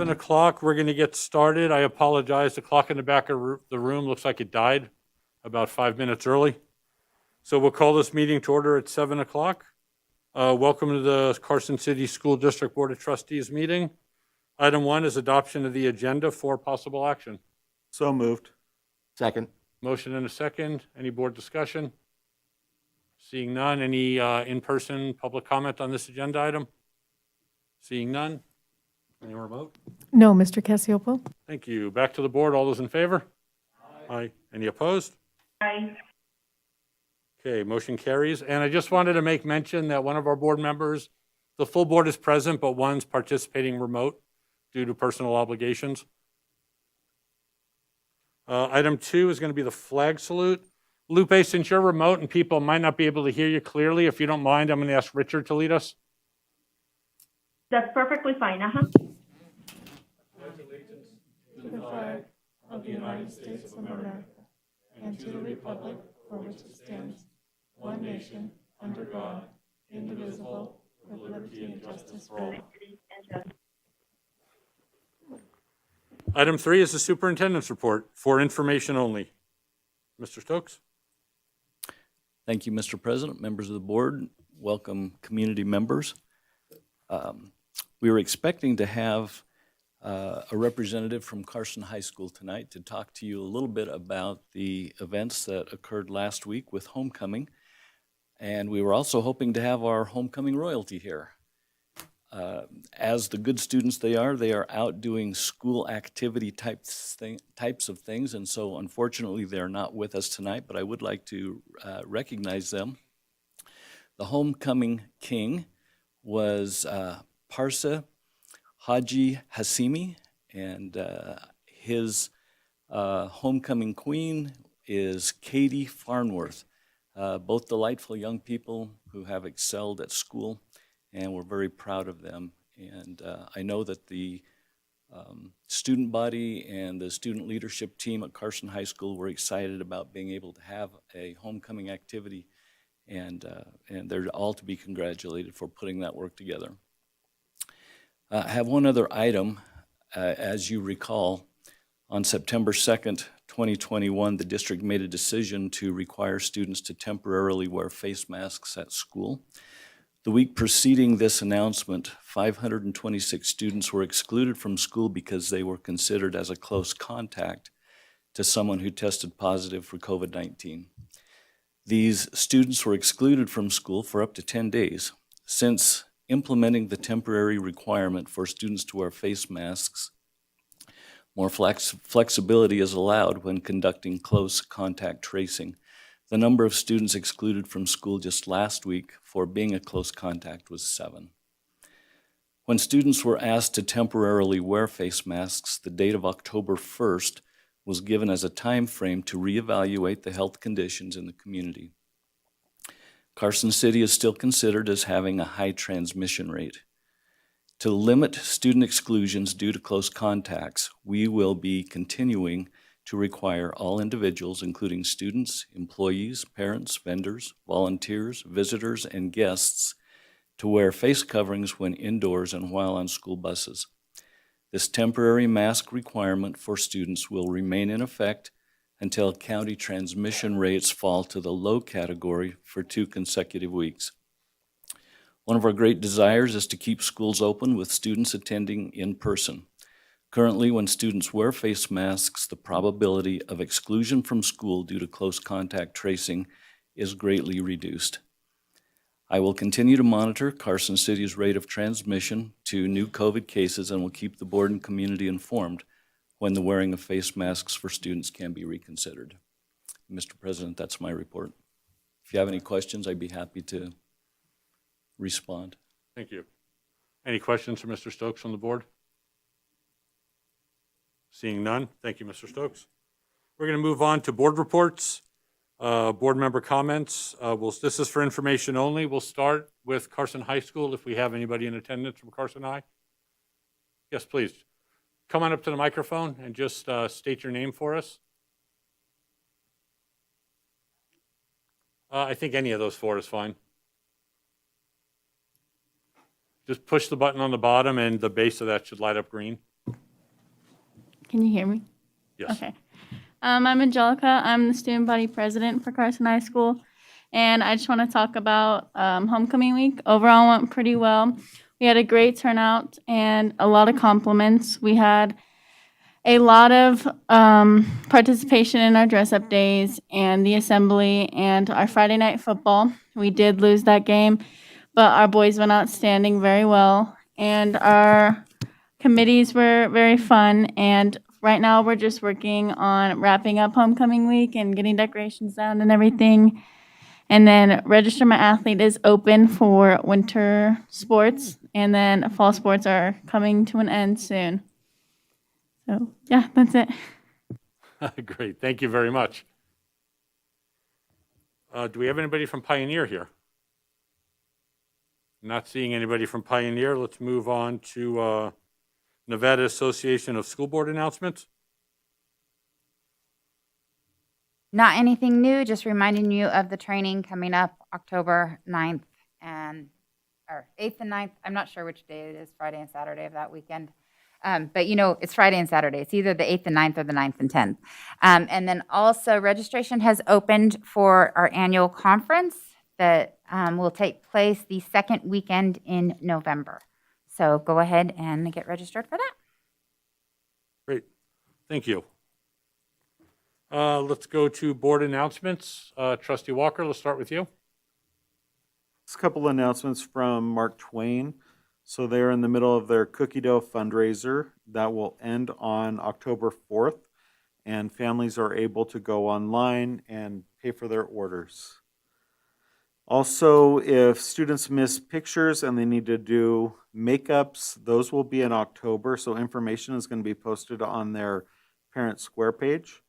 7 o'clock. We're going to get started. I apologize. The clock in the back of the room looks like it died about 5 minutes early. So we'll call this meeting to order at 7 o'clock. Welcome to the Carson City School District Board of Trustees meeting. Item 1 is adoption of the agenda for possible action. So moved. Second. Motion and a second. Any board discussion? Seeing none. Any in-person public comment on this agenda item? Seeing none. Any remote? No, Mr. Cassiopo. Thank you. Back to the board. All those in favor? Aye. Any opposed? Aye. Okay, motion carries. And I just wanted to make mention that one of our board members, the full board is present, but one's participating remote due to personal obligations. Item 2 is going to be the flag salute. Lupe, since you're remote and people might not be able to hear you clearly, if you don't mind, I'm going to ask Richard to lead us. That's perfectly fine, To the flag of the United States of America and to the republic for which it stands, one nation, under God, indivisible, with liberty and justice for all. Item 3 is the superintendent's report for information only. Mr. Stokes? Thank you, Mr. President, members of the board. Welcome, community members. We were expecting to have a representative from Carson High School tonight to talk to you a little bit about the events that occurred last week with homecoming. And we were also hoping to have our homecoming royalty here. As the good students they are out doing school activity types of things, and so unfortunately they're not with us tonight, but I would like to recognize them. The homecoming king was Parsa Haji Hassimi, and his homecoming queen is Katie Farnworth, both delightful young people who have excelled at school, and we're very proud of them. And I know that the student body and the student leadership team at Carson High School were excited about being able to have a homecoming activity, and they're all to be congratulated for putting that work together. I have one other item. As you recall, on September 2nd, 2021, the district made a decision to require students to temporarily wear face masks at school. The week preceding this announcement, 526 students were excluded from school because they were considered as a close contact to someone who tested positive for COVID-19. These students were excluded from school for up to 10 days. Since implementing the temporary requirement for students to wear face masks, more flexibility is allowed when conducting close contact tracing. The number of students excluded from school just last week for being a close contact was 7. When students were asked to temporarily wear face masks, the date of October 1st was given as a time frame to reevaluate the health conditions in the community. Carson City is still considered as having a high transmission rate. To limit student exclusions due to close contacts, we will be continuing to require all individuals, including students, employees, parents, vendors, volunteers, visitors, and guests, to wear face coverings when indoors and while on school buses. This temporary mask requirement for students will remain in effect until county transmission rates fall to the low category for 2 consecutive weeks. One of our great desires is to keep schools open with students attending in person. Currently, when students wear face masks, the probability of exclusion from school due to close contact tracing is greatly reduced. I will continue to monitor Carson City's rate of transmission to new COVID cases and will keep the board and community informed when the wearing of face masks for students can be reconsidered. Mr. President, that's my report. If you have any questions, I'd be happy to respond. Thank you. Any questions for Mr. Stokes on the board? Seeing none, thank you, Mr. Stokes. We're going to move on to board reports, board member comments. This is for information only. We'll start with Carson High School if we have anybody in attendance from Carson High. Yes, please. Come on up to the microphone and just state your name for us. I think any of those 4 is fine. Just push the button on the bottom and the base of that should light up green. Can you hear me? Yes. Okay. I'm Angelica. I'm the student body president for Carson High School. And I just want to talk about homecoming week. Overall went pretty well. We had a great turnout and a lot of compliments. We had a lot of participation in our dress-up days and the assembly and our Friday night football. We did lose that game, but our boys went outstanding very well. And our committees were very fun. And right now, we're just working on wrapping up homecoming week and getting decorations down and everything. And then Register My Athlete is open for winter sports, and then fall sports are coming to an end soon. So, yeah, that's it. Great, thank you very much. Do we have anybody from Pioneer here? Not seeing anybody from Pioneer. Let's move on to Nevada Association of School Board announcements. Not anything new, just reminding you of the training coming up October 9th or 8th and 9th. I'm not sure which day it is, Friday and Saturday of that weekend. But it's Friday and Saturday. It's either the 8th and 9th or the 9th and 10th. And then also registration has opened for our annual conference that will take place the second weekend in November. So go ahead and get registered for that. Great, thank you. Let's go to board announcements. Trustee Walker, let's start with you. Just a couple announcements from Mark Twain. So they're in the middle of their cookie dough fundraiser that will end on October 4th, and families are able to go online and pay for their orders. Also, if students miss pictures and they need to do makeups, those will be in October. So information is going to be posted on their Parent Square page.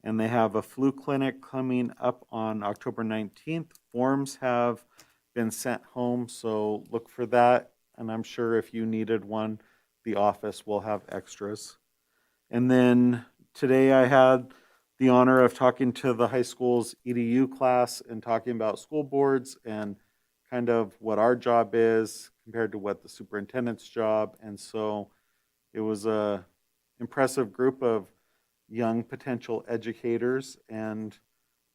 And they have a flu clinic coming up on October 19th. Forms have been sent home, so look for that. And I'm sure if you needed one, the office will have extras. And then today I had the honor of talking to the high school's EDU class and talking about school boards and kind of what our job is compared to what the superintendent's job. And so it was a impressive group of young potential educators, and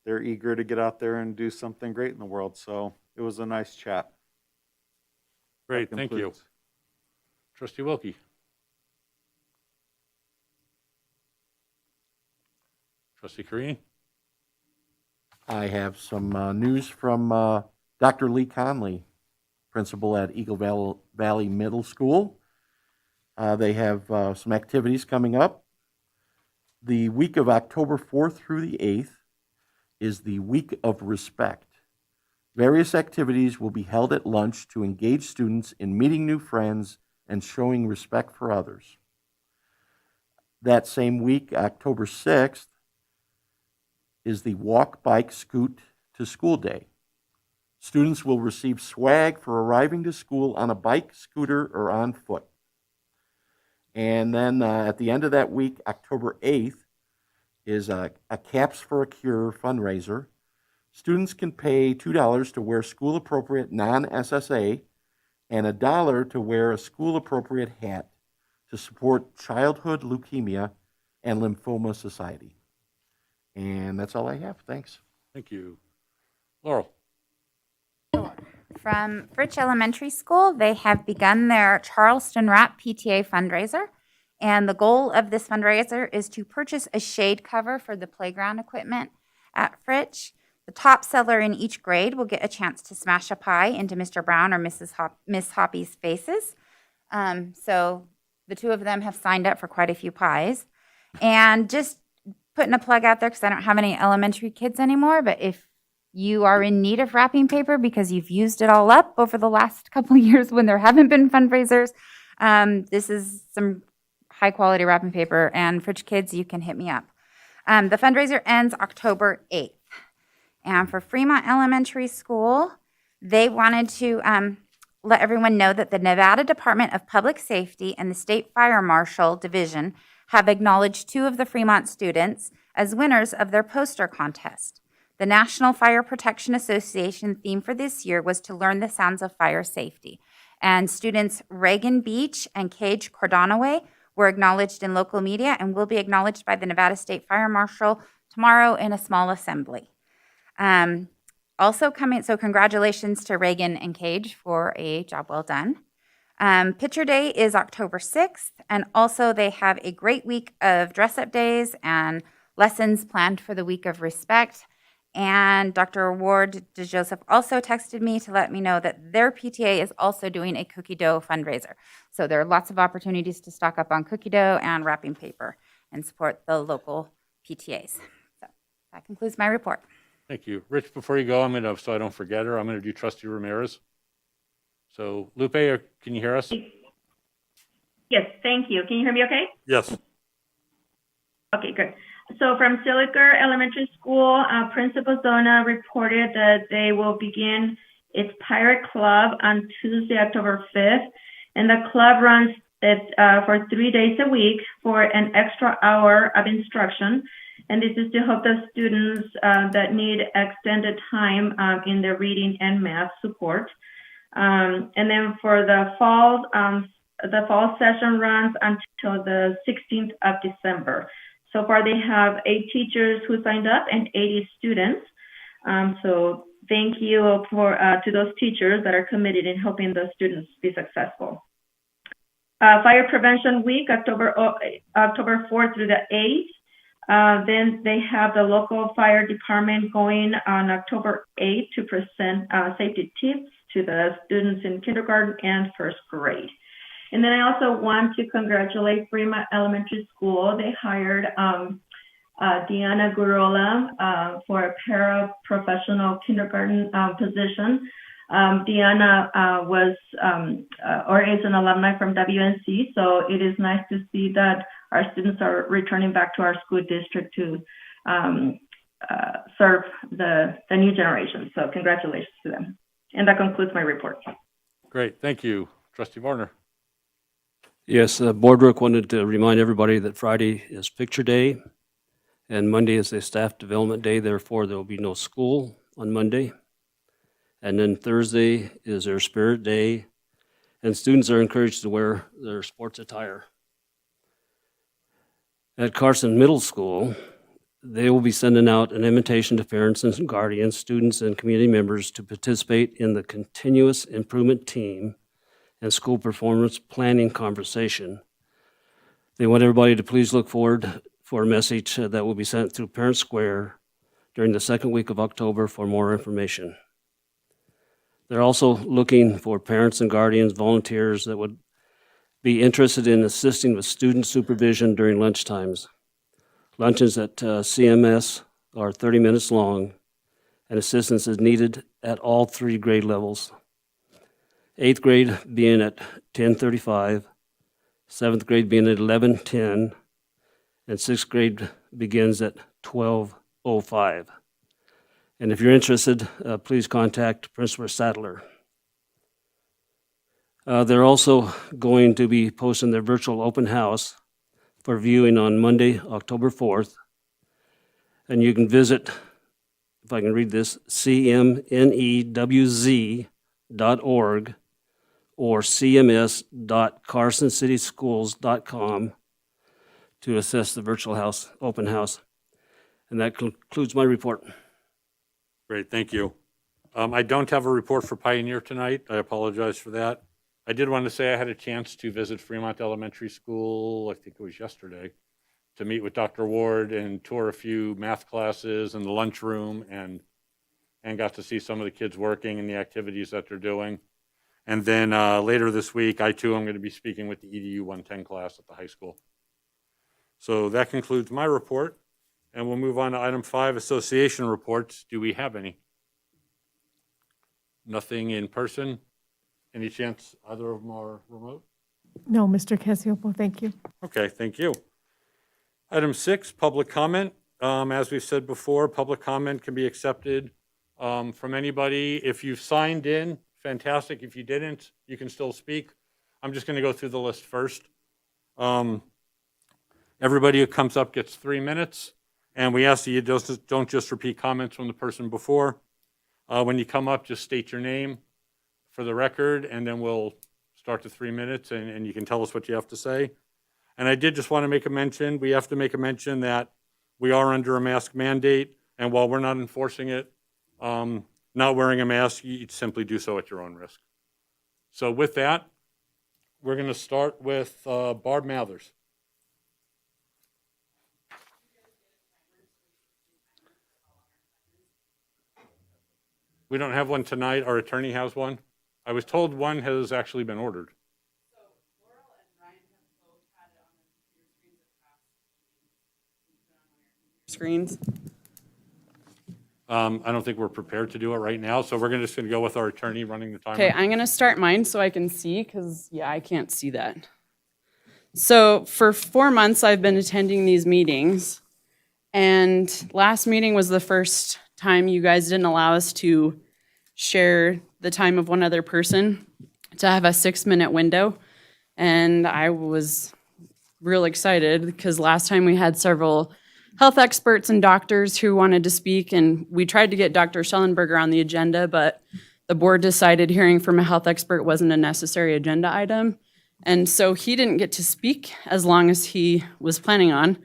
they're eager to get out there and do something great in the world. So it was a nice chat. Great, That thank you. concludes. Trustee Wilkie. Trustee Kareen. I have some news from Dr. Lee Conley, principal at Eagle Valley Middle School. They have some activities coming up. The week of October 4th through the 8th is the Week of Respect. Various activities will be held at lunch to engage students in meeting new friends and showing respect for others. That same week, October 6th, is the Walk, Bike, Scoot to School Day. Students will receive swag for arriving to school on a bike, scooter, or on foot. And then at the end of that week, October 8th, is a Caps for a Cure fundraiser. Students can pay $2 to wear school-appropriate non-SSA and $1 to wear a school-appropriate hat to support Childhood Leukemia and Lymphoma Society. And that's all I have. Thanks. Thank you. Laurel. From Fritch Elementary School, they have begun their Charleston Wrap PTA fundraiser. And the goal of this fundraiser is to purchase a shade cover for the playground equipment at Fritch. The top seller in each grade will get a chance to smash a pie into Mr. Brown or Miss Hoppy's faces. So the two of them have signed up for quite a few pies. And just putting a plug out there because I don't have any elementary kids anymore, but if you are in need of wrapping paper because you've used it all up over the last couple of years when there haven't been fundraisers, this is some high quality wrapping paper, and Fritch kids, you can hit me up. The fundraiser ends October 8th. And for Fremont Elementary School, they wanted to let everyone know that the Nevada Department of Public Safety and the State Fire Marshal Division have acknowledged 2 of the Fremont students as winners of their poster contest. The National Fire Protection Association theme for this year was to learn the sounds of fire safety. And students Reagan Beach and Cage Cordonaway were acknowledged in local media and will be acknowledged by the Nevada State Fire Marshal tomorrow in a small assembly. Also coming, so congratulations to Reagan and Cage for a job well done. Picture Day is October 6th, and also they have a great week of dress-up days and lessons planned for the Week of Respect. And Dr. Ward DeJoseph also texted me to let me know that their PTA is also doing a cookie dough fundraiser. So there are lots of opportunities to stock up on cookie dough and wrapping paper and support the local PTAs. So that concludes my report. Thank you. Rich, before you go, so I don't forget her, I'm going to do Trustee Ramirez. So Lupe, can you hear us? Yes, thank you. Can you hear me okay? Yes. Okay, good. So from Siliker Elementary School, Principal Zona reported that they will begin its Pirate Club on Tuesday, October 5th. And the club runs it for 3 days a week for an extra hour of instruction. And this is to help the students that need extended time in their reading and math support. And then for the fall session runs until the 16th of December. So far, they have 8 teachers who signed up and 80 students. So thank you to those teachers that are committed in helping the students be successful. Fire Prevention Week, October 4th through the 8th. Then they have the local fire department going on October 8th to present safety tips to the students in kindergarten and first grade. And then I also want to congratulate Fremont Elementary School. They hired Deanna Gurola for a paraprofessional kindergarten position. Deanna was or is an alumni from WNC, so it is nice to see that our students are returning back to our school district to serve the new generation. So congratulations to them. And that concludes my report. Great. Thank you. Trustee Varner. Yes, Boardwork wanted to remind everybody that Friday is Picture Day and Monday is a Staff Development Day. Therefore, there will be no school on Monday. And then Thursday is their Spirit Day, and students are encouraged to wear their sports attire. At Carson Middle School, they will be sending out an invitation to parents and guardians, students, and community members to participate in the Continuous Improvement Team and School Performance Planning Conversation. They want everybody to please look forward for a message that will be sent through Parent Square during the second week of October for more information. They're also looking for parents and guardians, volunteers that would be interested in assisting with student supervision during lunch times. Lunches at CMS are 30 minutes long, and assistance is needed at all 3 grade levels. 8th grade being at 10:35, 7th grade being at 11:10, and 6th grade begins at 12:05. And if you're interested, please contact Principal Sadler. They're also going to be posting their virtual open house for viewing on Monday, October 4th. And you can visit, if I can read this, cmnewz.org or cms.carsoncityschools.com to assess the virtual open house. And that concludes my report. Great, thank you. I don't have a report for Pioneer tonight. I apologize for that. I did want to say I had a chance to visit Fremont Elementary School, I think it was yesterday, to meet with Dr. Ward and tour a few math classes and the lunchroom and got to see some of the kids working and the activities that they're doing. And then later this week, I too am going to be speaking with the EDU 110 class at the high school. So that concludes my report. And we'll move on to item 5, association reports. Do we have any? Nothing in person? Any chance either of them are remote? No, Mr. Casiopo, thank you. Okay, thank you. Item 6, public comment. As we've said before, public comment can be accepted from anybody. If you've signed in, fantastic. If you didn't, you can still speak. I'm just going to go through the list first. Everybody who comes up gets 3 minutes. And we ask that you don't just repeat comments from the person before. When you come up, just state your name for the record, and then we'll start the 3 minutes, and you can tell us what you have to say. And I did just want to make a mention, we have to make a mention that we are under a mask mandate, and while we're not enforcing it, not wearing a mask, you simply do so at your own risk. So with that, we're going to start with Barb Mathers. We don't have one tonight. Our attorney has one. I was told one has actually been ordered. Screens. I don't think we're prepared to do it right now, so we're just going to go with our attorney running the timer. Okay, I'm gonna start mine so I can see, because, yeah, I can't see that. So for 4 months, I've been attending these meetings, and last meeting was the first time you guys didn't allow us to share the time of one other person, to have a 6-minute window. And I was real excited, because last time we had several health experts and doctors who wanted to speak, and we tried to get Dr. Schellenberger on the agenda, but the board decided hearing from a health expert wasn't a necessary agenda item. And so he didn't get to speak as long as he was planning on,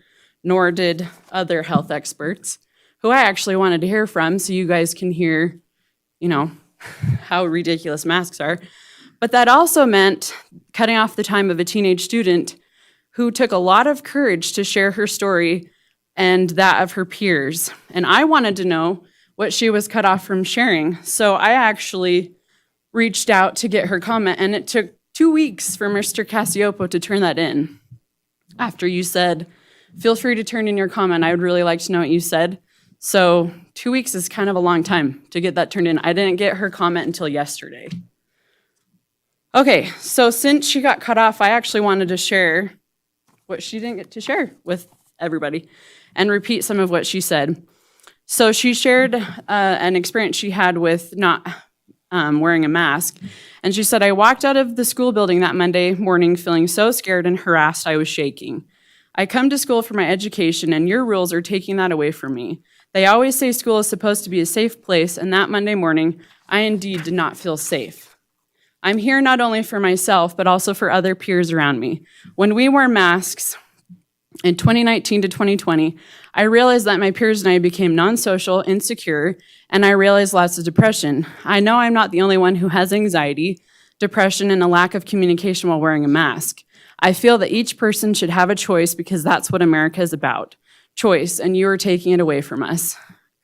nor did other health experts, who I actually wanted to hear from, so you guys can hear, you know, how ridiculous masks are. But that also meant cutting off the time of a teenage student who took a lot of courage to share her story and that of her peers. And I wanted to know what she was cut off from sharing. So I actually reached out to get her comment, and it took 2 weeks for Mr. Cassiopo to turn that in. After you said, feel free to turn in your comment, I would really like to know what you said. So 2 weeks is kind of a long time to get that turned in. I didn't get her comment until yesterday. Okay, so since she got cut off, I actually wanted to share what she didn't get to share with everybody and repeat some of what she said. So she shared an experience she had with not wearing a mask. And she said, I walked out of the school building that Monday morning feeling so scared and harassed I was shaking. I come to school for my education, and your rules are taking that away from me. They always say school is supposed to be a safe place, and that Monday morning, I indeed did not feel safe. I'm here not only for myself, but also for other peers around me. When we wore masks in 2019 to 2020, I realized that my peers and I became non-social, insecure, and I realized lots of depression. I know I'm not the only one who has anxiety, depression, and a lack of communication while wearing a mask. I feel that each person should have a choice, because that's what America is about. Choice, and you are taking it away from us.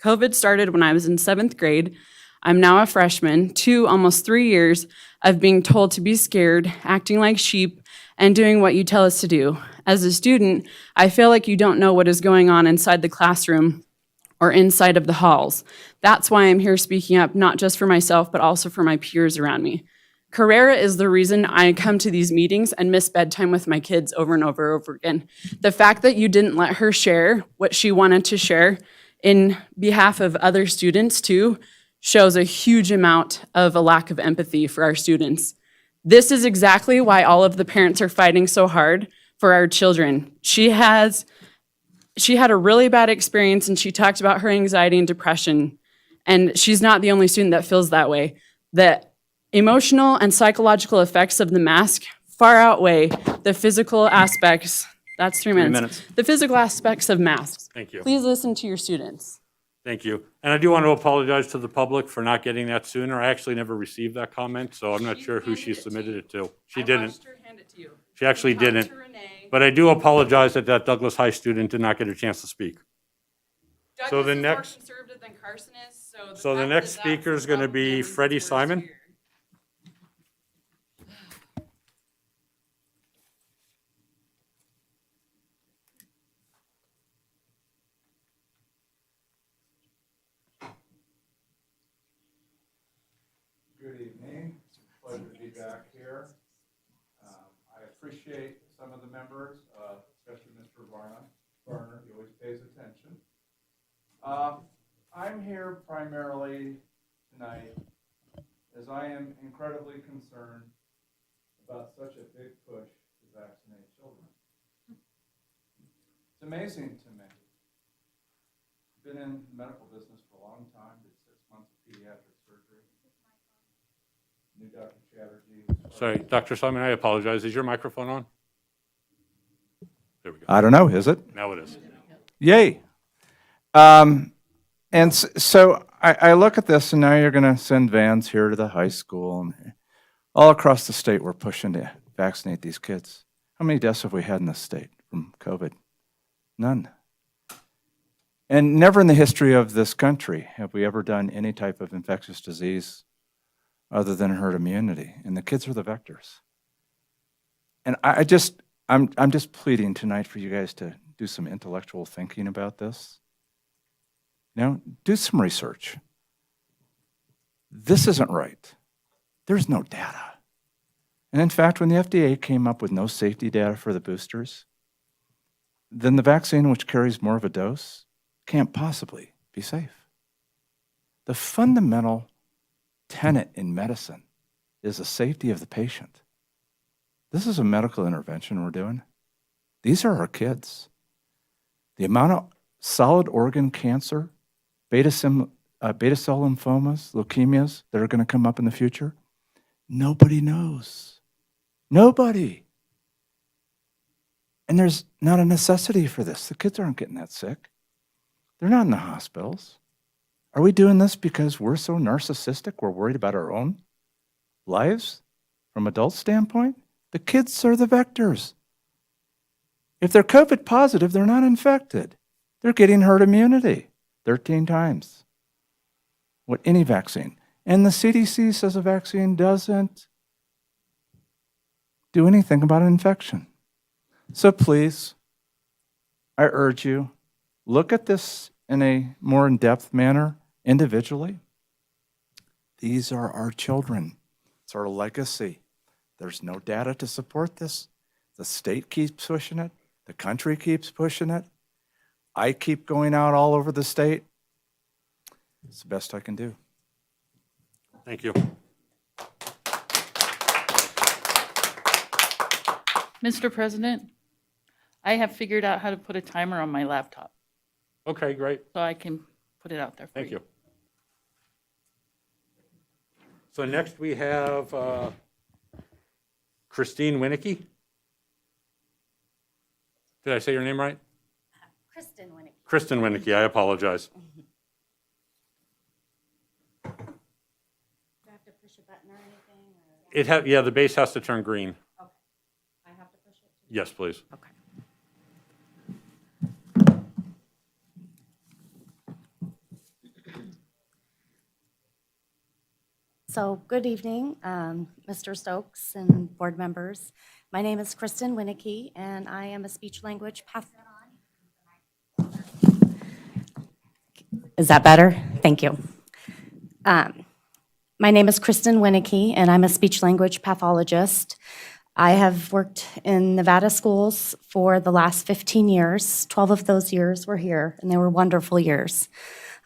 COVID started when I was in 7th grade. I'm now a freshman, almost 3 years of being told to be scared, acting like sheep, and doing what you tell us to do. As a student, I feel like you don't know what is going on inside the classroom or inside of the halls. That's why I'm here speaking up, not just for myself, but also for my peers around me. Carrera is the reason I come to these meetings and miss bedtime with my kids over and over and over again. The fact that you didn't let her share what she wanted to share in behalf of other students too shows a huge amount of a lack of empathy for our students. This is exactly why all of the parents are fighting so hard for our children. She had a really bad experience, and she talked about her anxiety and depression. And she's not the only student that feels that way. The emotional and psychological effects of the mask far outweigh the physical aspects. That's 3 minutes. The physical aspects of masks. Thank you. Please listen to your students. Thank you. And I do want to apologize to the public for not getting that sooner. I actually never received that comment, so I'm not sure who she submitted it to. She didn't. I watched her hand it to you. She actually Talked didn't. to Renee. But I do apologize that that Douglas High student did not get a chance to speak. So Douglas the is next- more conservative than Carson is, So the fact next that speaker that's is going to be Republican Freddie worst Simon. here. Good evening. It's a pleasure to be back here. I appreciate some of the members, especially Mr. Varner, he always pays attention. I'm here primarily tonight as I am incredibly concerned about such a big push to vaccinate children. It's amazing to me. I've been in the medical business for a long time, did 6 months of pediatric surgery. Knew Dr. Chatterjee. Sorry, Dr. Simon, I apologize. Is your microphone on? There we go. I don't know, is it? Now it is. Yay. So I look at this, and now you're going to send vans here to the high school. And all across the state, we're pushing to vaccinate these kids. How many deaths have we had in this state from COVID? None. And never in the history of this country have we ever done any type of infectious disease other than herd immunity. And the kids are the vectors. And I'm just pleading tonight for you guys to do some intellectual thinking about this. You know, do some research. This isn't right. There's no data. And in fact, when the FDA came up with no safety data for the boosters, then the vaccine, which carries more of a dose, can't possibly be safe. The fundamental tenet in medicine is the safety of the patient. This is a medical intervention we're doing. These are our kids. The amount of solid organ cancer, beta cell lymphomas, leukemias that are going to come up in the future, nobody knows. Nobody. And there's not a necessity for this. The kids aren't getting that sick. They're not in the hospitals. Are we doing this because we're so narcissistic, we're worried about our own lives from adult standpoint? The kids are the vectors. If they're COVID positive, they're not infected. They're getting herd immunity 13 times what any vaccine. And the CDC says a vaccine doesn't do anything about an infection. So please, I urge you, look at this in a more in-depth manner individually. These are our children. It's our legacy. There's no data to support this. The state keeps pushing it. The country keeps pushing it. I keep going out all over the state. It's the best I can do. Thank you. Mr. President, I have figured out how to put a timer on my laptop, Okay, great. so I can put it out there for Thank you. you. So next we have Christine Winnicky. Did I say your name right? Kristen Winnick. Kristen Winnicky, I apologize. Do I have to push a button or anything? Yeah, the base has to turn green. Okay. I have to push it? Yes, please. Okay. So, good evening, Mr. Stokes and board members. My name is Kristen Winnicky, and I am a speech-language Is that better? Thank you. My name is Kristen Winnicky, and I'm a speech-language pathologist. I have worked in Nevada schools for the last 15 years. 12 of those years were here, and they were wonderful years.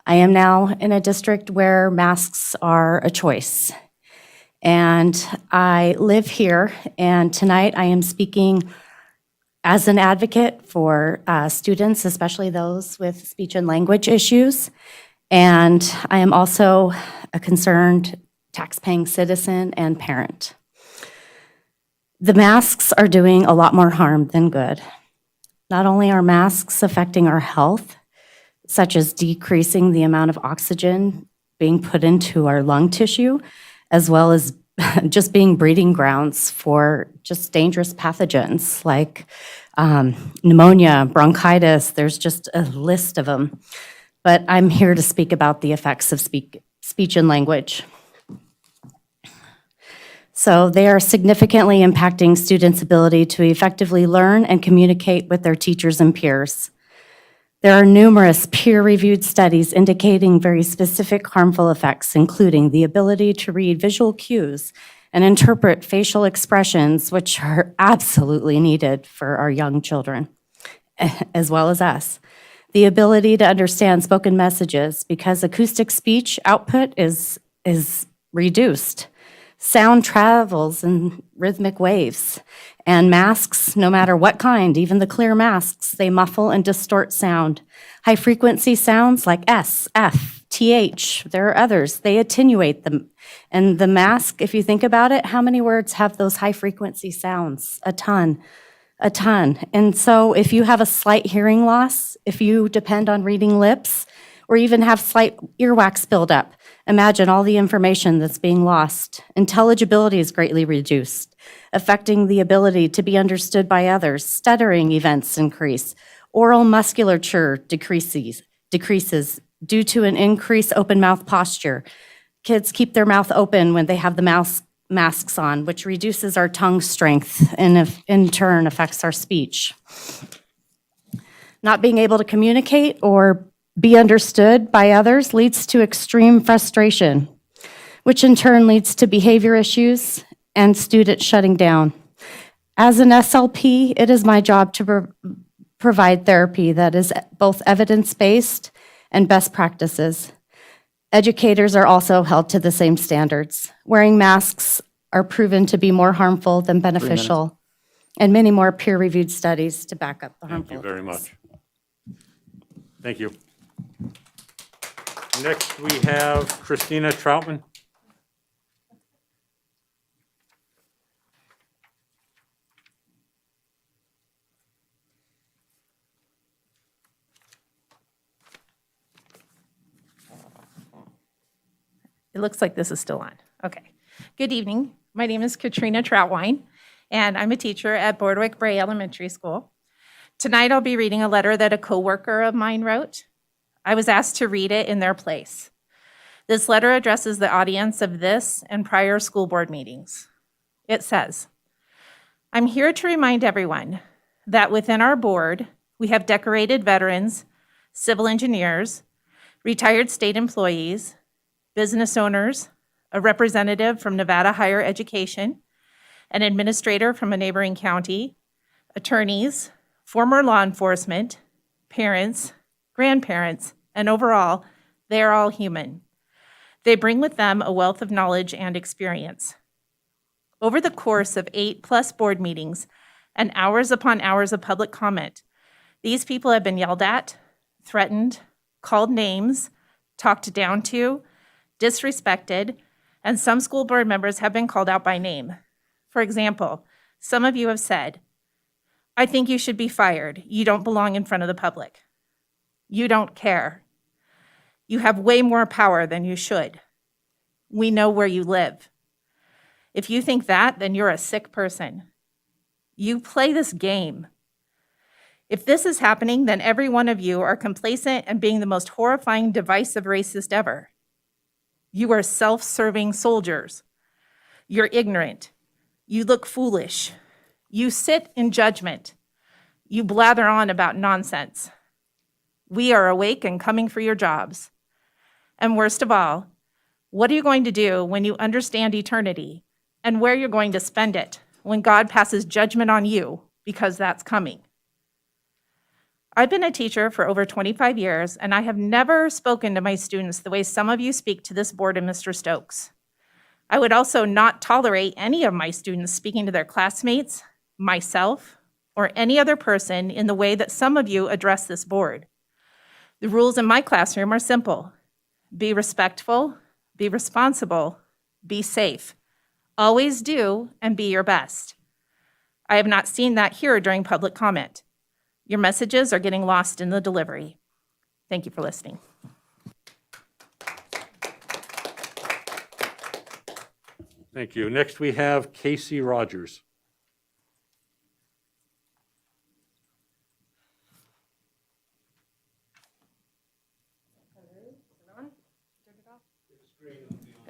I am now in a district where masks are a choice. And I live here, and tonight I am speaking as an advocate for students, especially those with speech and language issues. And I am also a concerned tax-paying citizen and parent. The masks are doing a lot more harm than good. Not only are masks affecting our health, such as decreasing the amount of oxygen being put into our lung tissue, as well as just being breeding grounds for just dangerous pathogens like pneumonia, bronchitis. There's just a list of them. But I'm here to speak about the effects of speech and language. So they are significantly impacting students' ability to effectively learn and communicate with their teachers and peers. There are numerous peer-reviewed studies indicating very specific harmful effects, including the ability to read visual cues and interpret facial expressions, which are absolutely needed for our young children, as well as us. The ability to understand spoken messages, because acoustic speech output is reduced. Sound travels in rhythmic waves, and masks, no matter what kind, even the clear masks, they muffle and distort sound. High-frequency sounds like S, F, TH, there are others, they attenuate them. And the mask, if you think about it, how many words have those high-frequency sounds? A ton. a ton. And so if you have a slight hearing loss, if you depend on reading lips, or even have slight earwax buildup, imagine all the information that's being lost. Intelligibility is greatly reduced, affecting the ability to be understood by others. Stuttering events increase. Oral musculature decreases due to an increased open mouth posture. Kids keep their mouth open when they have the masks on, which reduces our tongue strength and in turn affects our speech. Not being able to communicate or be understood by others leads to extreme frustration, which in turn leads to behavior issues and students shutting down. As an SLP, it is my job to provide therapy that is both evidence-based and best practices. Educators are also held to the same standards. Wearing masks are proven to be more harmful than beneficial, and many more peer-reviewed studies to back up the harmful. Thank you very much. Thank you. Next, we have Christina Troutman. It looks like this is still on. Okay. Good evening. My name is Katrina Troutwine, and I'm a teacher at Boardwick Bray Elementary School. Tonight, I'll be reading a letter that a coworker of mine wrote. I was asked to read it in their place. This letter addresses the audience of this and prior school board meetings. It says, I'm here to remind everyone that within our board, we have decorated veterans, civil engineers, retired state employees, business owners, a representative from Nevada Higher Education, an administrator from a neighboring county, attorneys, former law enforcement, parents, grandparents, and overall, they are all human. They bring with them a wealth of knowledge and experience. Over the course of 8+ board meetings and hours upon hours of public comment, these people have been yelled at, threatened, called names, talked down to, disrespected, and some school board members have been called out by name. For example, some of you have said, I think you should be fired. You don't belong in front of the public. You don't care. You have way more power than you should. We know where you live. If you think that, then you're a sick person. You play this game. If this is happening, then every one of you are complacent and being the most horrifying, divisive racist ever. You are self-serving soldiers. You're ignorant. You look foolish. You sit in judgment. You blather on about nonsense. We are awake and coming for your jobs. And worst of all, what are you going to do when you understand eternity and where you're going to spend it when God passes judgment on you, because that's coming? I've been a teacher for over 25 years, and I have never spoken to my students the way some of you speak to this board and Mr. Stokes. I would also not tolerate any of my students speaking to their classmates, myself, or any other person in the way that some of you address this board. The rules in my classroom are simple. Be respectful, be responsible, be safe. Always do and be your best. I have not seen that here during public comment. Your messages are getting lost in the delivery. Thank you for listening. Thank you. Next, we have Casey Rogers.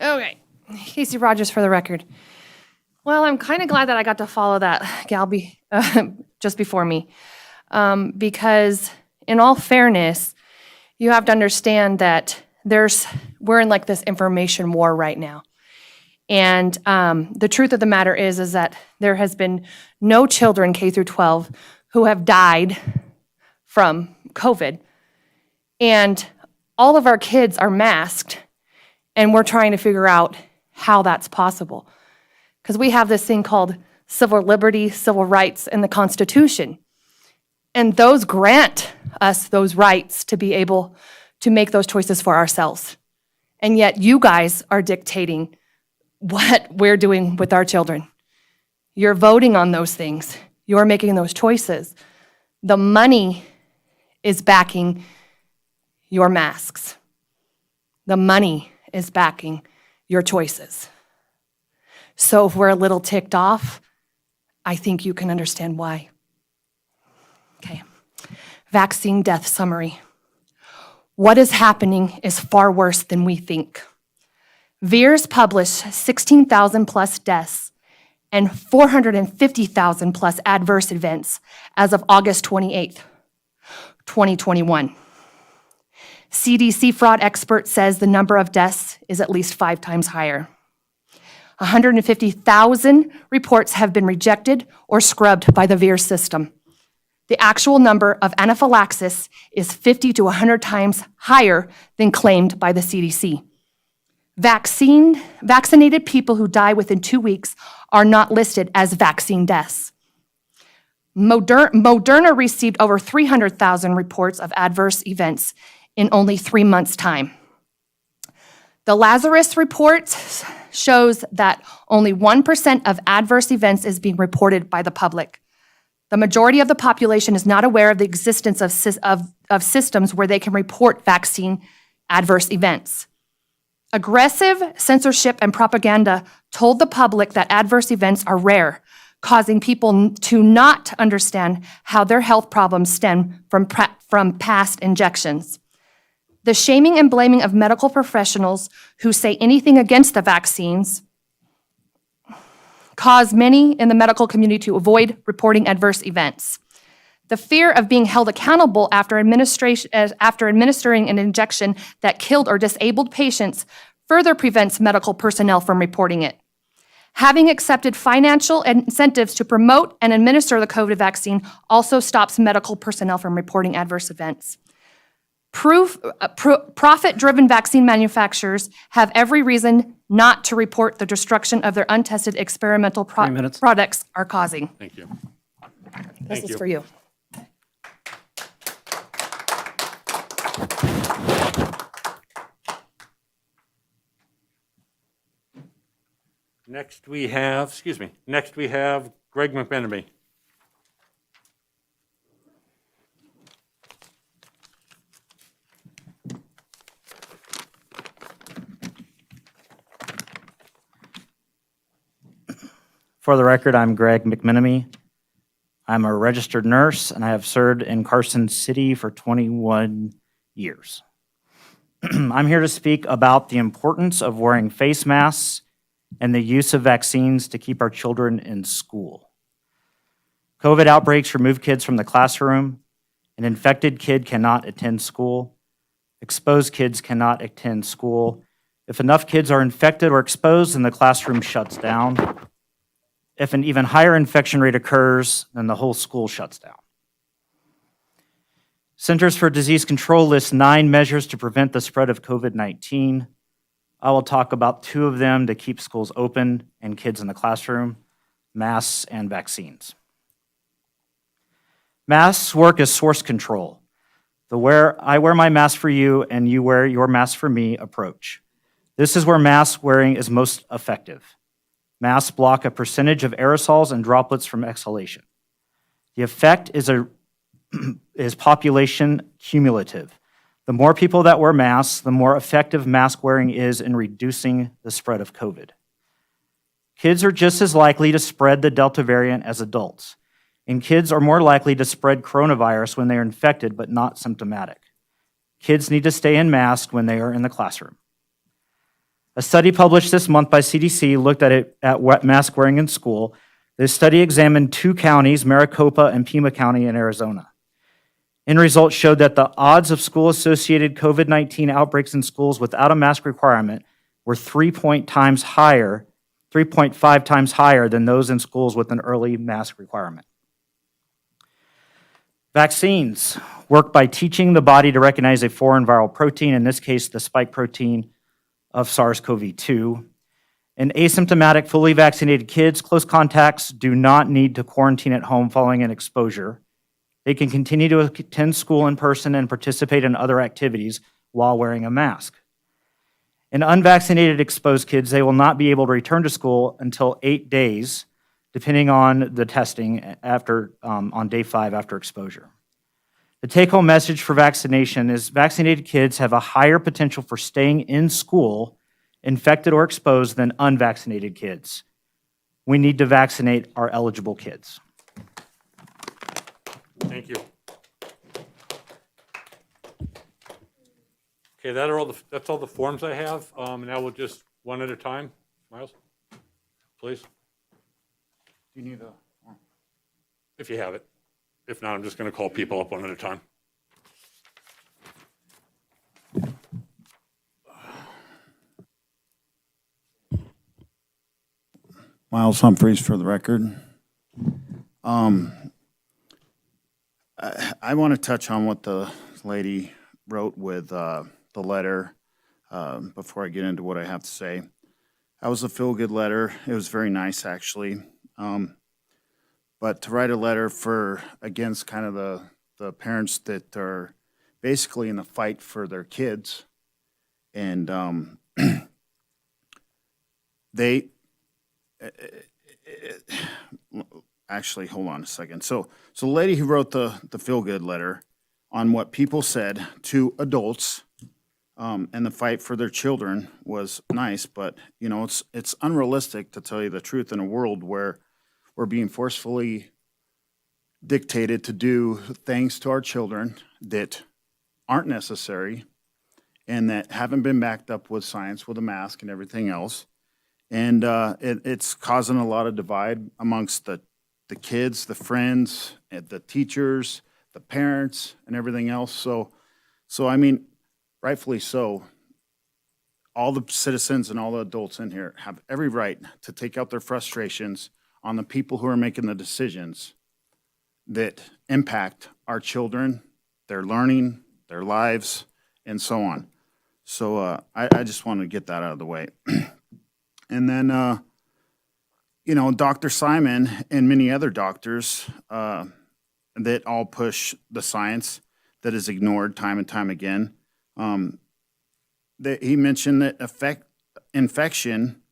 Okay, Casey Rogers for the record. Well, I'm kind of glad that I got to follow that gal just before me, because in all fairness, you have to understand that we're in like this information war right now. And the truth of the matter is that there has been no children K through 12 who have died from COVID. And all of our kids are masked, and we're trying to figure out how that's possible. Because we have this thing called civil liberty, civil rights, and the Constitution. And those grant us those rights to be able to make those choices for ourselves. And yet you guys are dictating what we're doing with our children. You're voting on those things. You're making those choices. The money is backing your masks. The money is backing your choices. So if we're a little ticked off, I think you can understand why. Okay. Vaccine death summary. What is happening is far worse than we think. VAERS published 16,000 plus deaths and 450,000 plus adverse events as of August 28th, 2021. CDC fraud expert says the number of deaths is at least 5 times higher. 150,000 reports have been rejected or scrubbed by the VAERS system. The actual number of anaphylaxis is 50 to 100 times higher than claimed by the CDC. Vaccinated people who die within 2 weeks are not listed as vaccine deaths. Moderna received over 300,000 reports of adverse events in only 3 months' time. The Lazarus report shows that only 1% of adverse events is being reported by the public. The majority of the population is not aware of the existence of systems where they can report vaccine adverse events. Aggressive censorship and propaganda told the public that adverse events are rare, causing people to not understand how their health problems stem from past injections. The shaming and blaming of medical professionals who say anything against the vaccines cause many in the medical community to avoid reporting adverse events. The fear of being held accountable after administering an injection that killed or disabled patients further prevents medical personnel from reporting it. Having accepted financial incentives to promote and administer the COVID vaccine also stops medical personnel from reporting adverse events. Profit-driven vaccine manufacturers have every reason not to report the destruction of their untested experimental products are causing. Thank you. This Thank is you. for you. Next we have Greg McMenamy. For the record, I'm Greg McMenamy. I'm a registered nurse, and I have served in Carson City for 21 years. I'm here to speak about the importance of wearing face masks and the use of vaccines to keep our children in school. COVID outbreaks remove kids from the classroom. An infected kid cannot attend school. Exposed kids cannot attend school. If enough kids are infected or exposed, then the classroom shuts down. If an even higher infection rate occurs, then the whole school shuts down. Centers for Disease Control lists 9 measures to prevent the spread of COVID-19. I will talk about 2 of them to keep schools open and kids in the classroom: masks and vaccines. Masks work as source control. I wear my mask for you and you wear your mask for me approach. This is where mask wearing is most effective. Masks block a percentage of aerosols and droplets from exhalation. The effect is population cumulative. The more people that wear masks, the more effective mask wearing is in reducing the spread of COVID. Kids are just as likely to spread the Delta variant as adults, and kids are more likely to spread coronavirus when they are infected but not symptomatic. Kids need to stay in masks when they are in the classroom. A study published this month by CDC looked at mask wearing in school. This study examined 2 counties, Maricopa and Pima County in Arizona. End results showed that the odds of school-associated COVID-19 outbreaks in schools without a mask requirement were 3.5 times higher than those in schools with an early mask requirement. Vaccines work by teaching the body to recognize a foreign viral protein, in this case, the spike protein of SARS-CoV-2. In asymptomatic, fully vaccinated kids, close contacts do not need to quarantine at home following an exposure. They can continue to attend school in person and participate in other activities while wearing a mask. In unvaccinated exposed kids, they will not be able to return to school until 8 days depending on the testing after, on day 5 after exposure. The take-home message for vaccination is vaccinated kids have a higher potential for staying in school, infected or exposed, than unvaccinated kids. We need to vaccinate our eligible kids. Thank you. Okay, that's all the forms I have. Now we'll just one at a time. Miles, please. Do you need a? If you have it. If not, I'm just going to call people up one at a time. Miles Humphreys for the record. I want to touch on what the lady wrote with the letter before I get into what I have to say. That was a feel-good letter. It was very nice, actually. But to write a letter against kind of the parents that are basically in a fight for their kids, and they actually, hold on a second. So the lady who wrote the feel-good letter on what people said to adults and the fight for their children was nice, but you know it's unrealistic, to tell you the truth, in a world where we're being forcefully dictated to do things to our children that aren't necessary and that haven't been backed up with science, with a mask and everything else. And it's causing a lot of divide amongst the kids, the friends, the teachers, the parents, and everything else. So I mean, rightfully so, all the citizens and all the adults in here have every right to take out their frustrations on the people who are making the decisions that impact our children, their learning, their lives, and so on. So I just wanted to get that out of the way. And then, you know, Dr. Simon and many other doctors that all push the science that is ignored time and time again. He mentioned that infection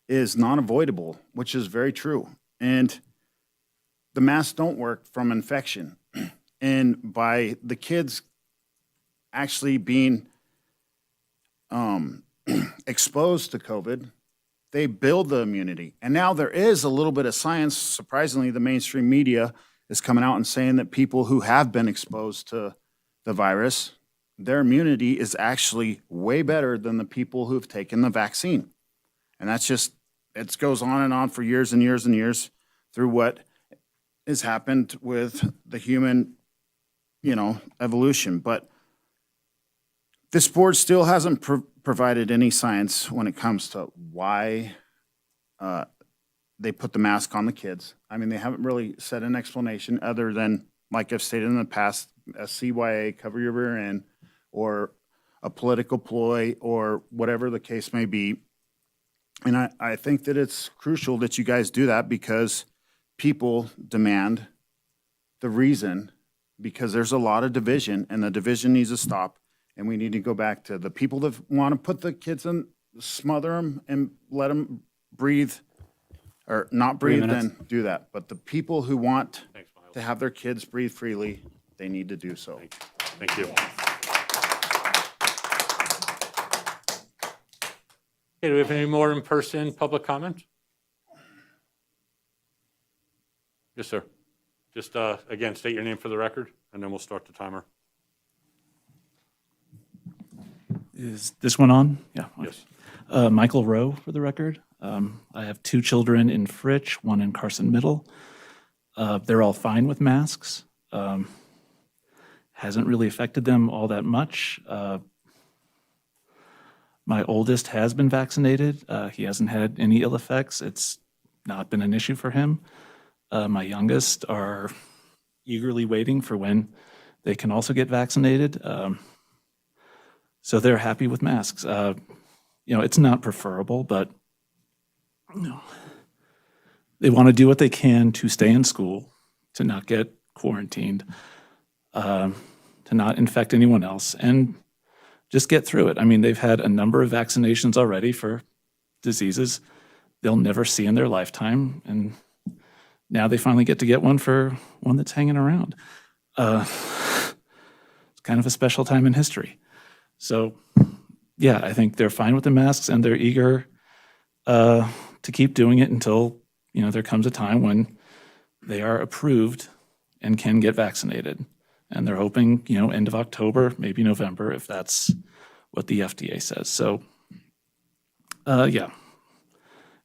is non-avoidable, which is very true. And the masks don't work from infection. And by the kids actually being exposed to COVID, they build the immunity. And now there is a little bit of science. Surprisingly, the mainstream media is coming out and saying that people who have been exposed to the virus, their immunity is actually way better than the people who've taken the vaccine. And that's just, it goes on and on for years and years and years through what has happened with the human, you know, evolution. But this board still hasn't provided any science when it comes to why they put the mask on the kids. I mean, they haven't really said an explanation other than, like I've stated in the past, a CYA, cover your rear end, or a political ploy, or whatever the case may be. And I think that it's crucial that you guys do that, because people demand the reason, because there's a lot of division, and the division needs to stop. And we need to go back to the people that want to put the kids in, smother them and let them breathe, or not breathe, then do that. But the people who want to have their kids breathe freely, they need to do so. Thank you. Okay, do we have any more in-person public comment? Yes, sir. Just, again, state your name for the record, and then we'll start the timer. Is this one on? Yeah. Yes. Michael Rowe, for the record. I have 2 children in Fritch, 1 in Carson Middle. They're all fine with masks. Hasn't really affected them all that much. My oldest has been vaccinated. He hasn't had any ill effects. It's not been an issue for him. My youngest are eagerly waiting for when they can also get vaccinated. So they're happy with masks. You know, it's not preferable, but you know, they want to do what they can to stay in school, to not get quarantined, to not infect anyone else, and just get through it. I mean, they've had a number of vaccinations already for diseases they'll never see in their lifetime, and now they finally get to get one for one that's hanging around. It's kind of a special time in history. So, yeah, I think they're fine with the masks and they're eager to keep doing it until, there comes a time when they are approved and can get vaccinated. And they're hoping, end of October, maybe November, if that's what the FDA says. So, yeah.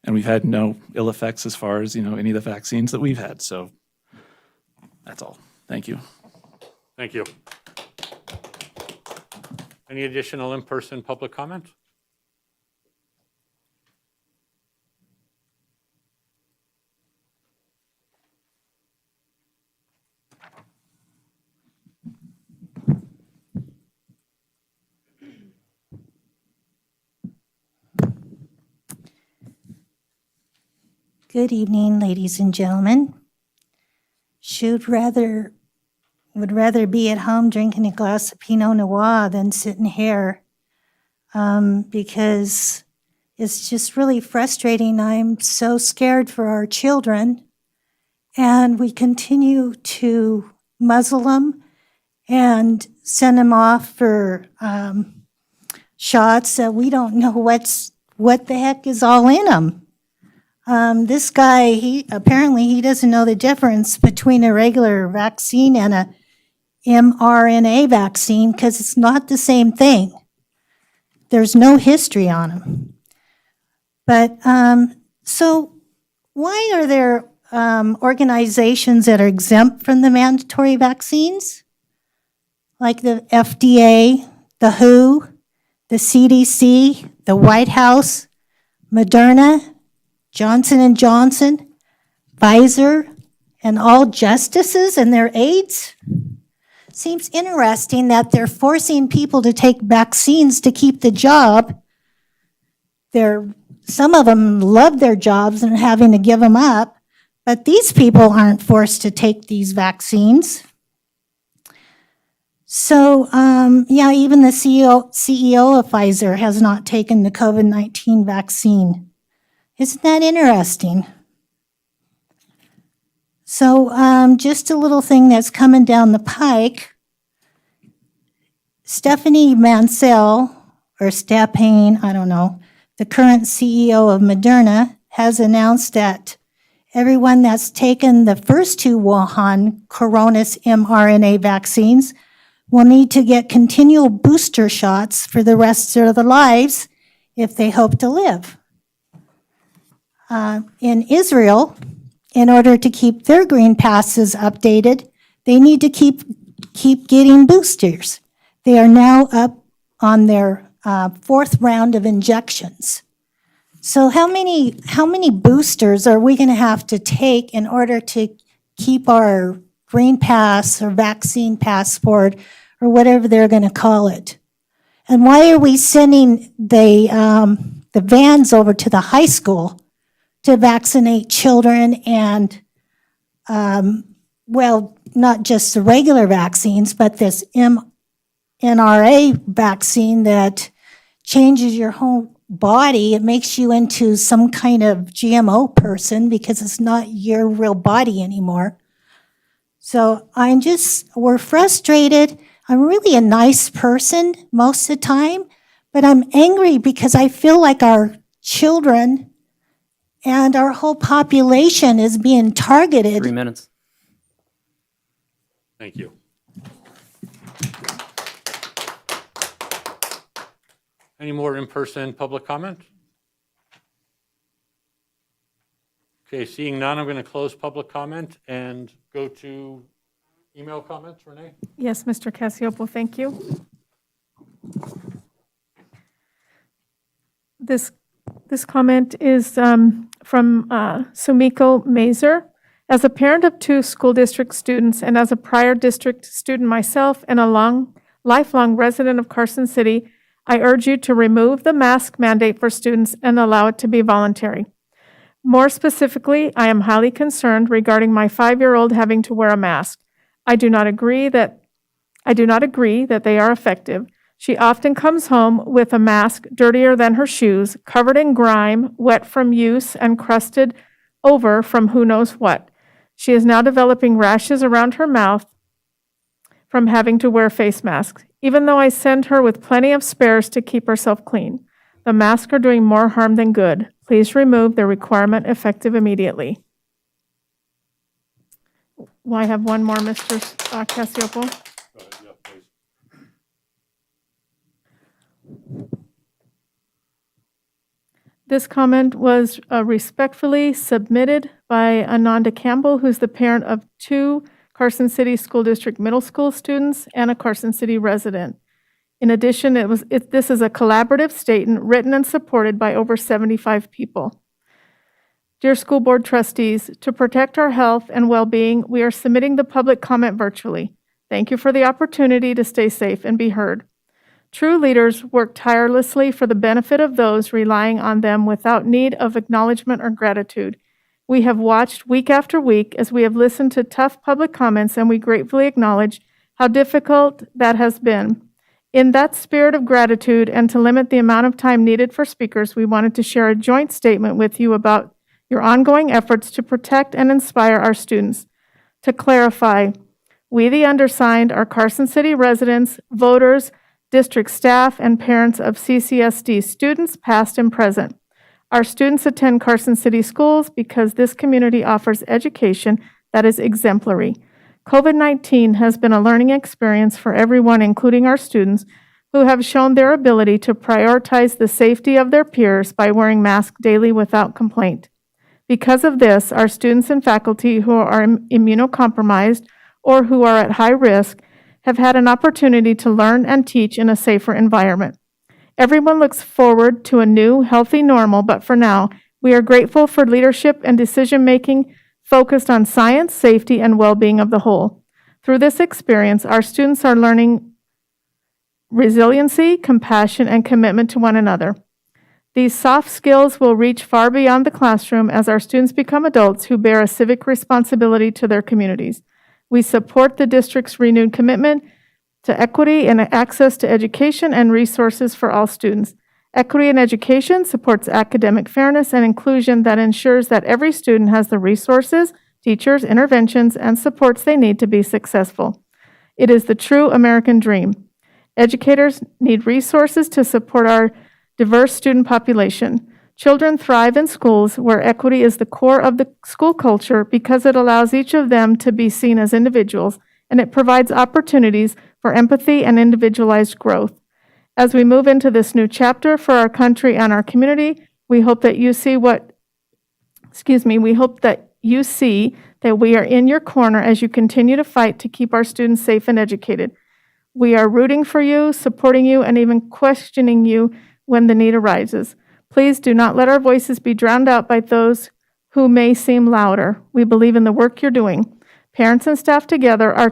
And we've had no ill effects as far as, any of the vaccines that we've had. So that's all. Thank you. Thank you. Any additional in-person public comment? Good evening, ladies and gentlemen. Would rather be at home drinking a glass of Pinot Noir than sitting here because it's just really frustrating. I'm so scared for our children, and we continue to muzzle them and send them off for shots that we don't know what the heck is all in them. This guy, he doesn't know the difference between a regular vaccine and a mRNA vaccine because it's not the same thing. There's no history on them. But so why are there organizations that are exempt from the mandatory vaccines? Like the FDA, the WHO, the CDC, the White House, Moderna, Johnson & Johnson, Pfizer, and all justices and their aides? Seems interesting that they're forcing people to take vaccines to keep the job. Some of them love their jobs and are having to give them up, but these people aren't forced to take these vaccines. So, yeah, even the CEO of Pfizer has not taken the COVID-19 vaccine. Isn't that interesting? So just a little thing that's coming down the pike. Stephanie Mansell, or Stapane, I don't know, the current CEO of Moderna, has announced that everyone that's taken the first two Wuhan Coronis mRNA vaccines will need to get continual booster shots for the rest of their lives if they hope to live. In Israel, in order to keep their green passes updated, they need to keep getting boosters. They are now up on their fourth round of injections. So how many boosters are we going to have to take in order to keep our green pass or vaccine passport or whatever they're going to call it? And why are we sending the vans over to the high school to vaccinate children and, well, not just the regular vaccines, but this mRNA vaccine that changes your whole body? It makes you into some kind of GMO person because it's not your real body anymore. So we're frustrated. I'm really a nice person most of the time, but I'm angry because I feel like our children and our whole population is being targeted. 3 minutes. Thank you. Any more in-person public comment? Okay, seeing none, I'm going to close public comment and go to email comments. Renee? Yes, Mr. Cassiopolo, thank you. This comment is from Sumiko Mazer. As a parent of 2 school district students and as a prior district student myself and a lifelong resident of Carson City, I urge you to remove the mask mandate for students and allow it to be voluntary. More specifically, I am highly concerned regarding my 5-year-old having to wear a mask. I do not agree that they are effective. She often comes home with a mask dirtier than her shoes, covered in grime, wet from use, and crusted over from who knows what. She is now developing rashes around her mouth from having to wear face masks, even though I send her with plenty of spares to keep herself clean. The masks are doing more harm than good. Please remove the requirement effective immediately. Well, I have one more, Mr. Cassiopolo. Go ahead, yeah, please. This comment was respectfully submitted by Ananda Campbell, who's the parent of 2 Carson City School District middle school students and a Carson City resident. In addition, this is a collaborative statement written and supported by over 75 people. Dear School Board Trustees, to protect our health and well-being, we are submitting the public comment virtually. Thank you for the opportunity to stay safe and be heard. True leaders work tirelessly for the benefit of those relying on them without need of acknowledgement or gratitude. We have watched week after week as we have listened to tough public comments, and we gratefully acknowledge how difficult that has been. In that spirit of gratitude and to limit the amount of time needed for speakers, we wanted to share a joint statement with you about your ongoing efforts to protect and inspire our students. To clarify, we, the undersigned, are Carson City residents, voters, district staff, and parents of CCSD students, past and present. Our students attend Carson City schools because this community offers education that is exemplary. COVID-19 has been a learning experience for everyone, including our students, who have shown their ability to prioritize the safety of their peers by wearing masks daily without complaint. Because of this, our students and faculty who are immunocompromised or who are at high risk have had an opportunity to learn and teach in a safer environment. Everyone looks forward to a new, healthy normal, but for now, we are grateful for leadership and decision-making focused on science, safety, and well-being of the whole. Through this experience, our students are learning resiliency, compassion, and commitment to one another. These soft skills will reach far beyond the classroom as our students become adults who bear a civic responsibility to their communities. We support the district's renewed commitment to equity and access to education and resources for all students. Equity in education supports academic fairness and inclusion that ensures that every student has the resources, teachers, interventions, and supports they need to be successful. It is the true American dream. Educators need resources to support our diverse student population. Children thrive in schools where equity is the core of the school culture because it allows each of them to be seen as individuals, and it provides opportunities for empathy and individualized growth. As we move into this new chapter for our country and our community, we hope that you see that we are in your corner as you continue to fight to keep our students safe and educated. We are rooting for you, supporting you, and even questioning you when the need arises. Please do not let our voices be drowned out by those who may seem louder. We believe in the work you're doing. Parents and staff together are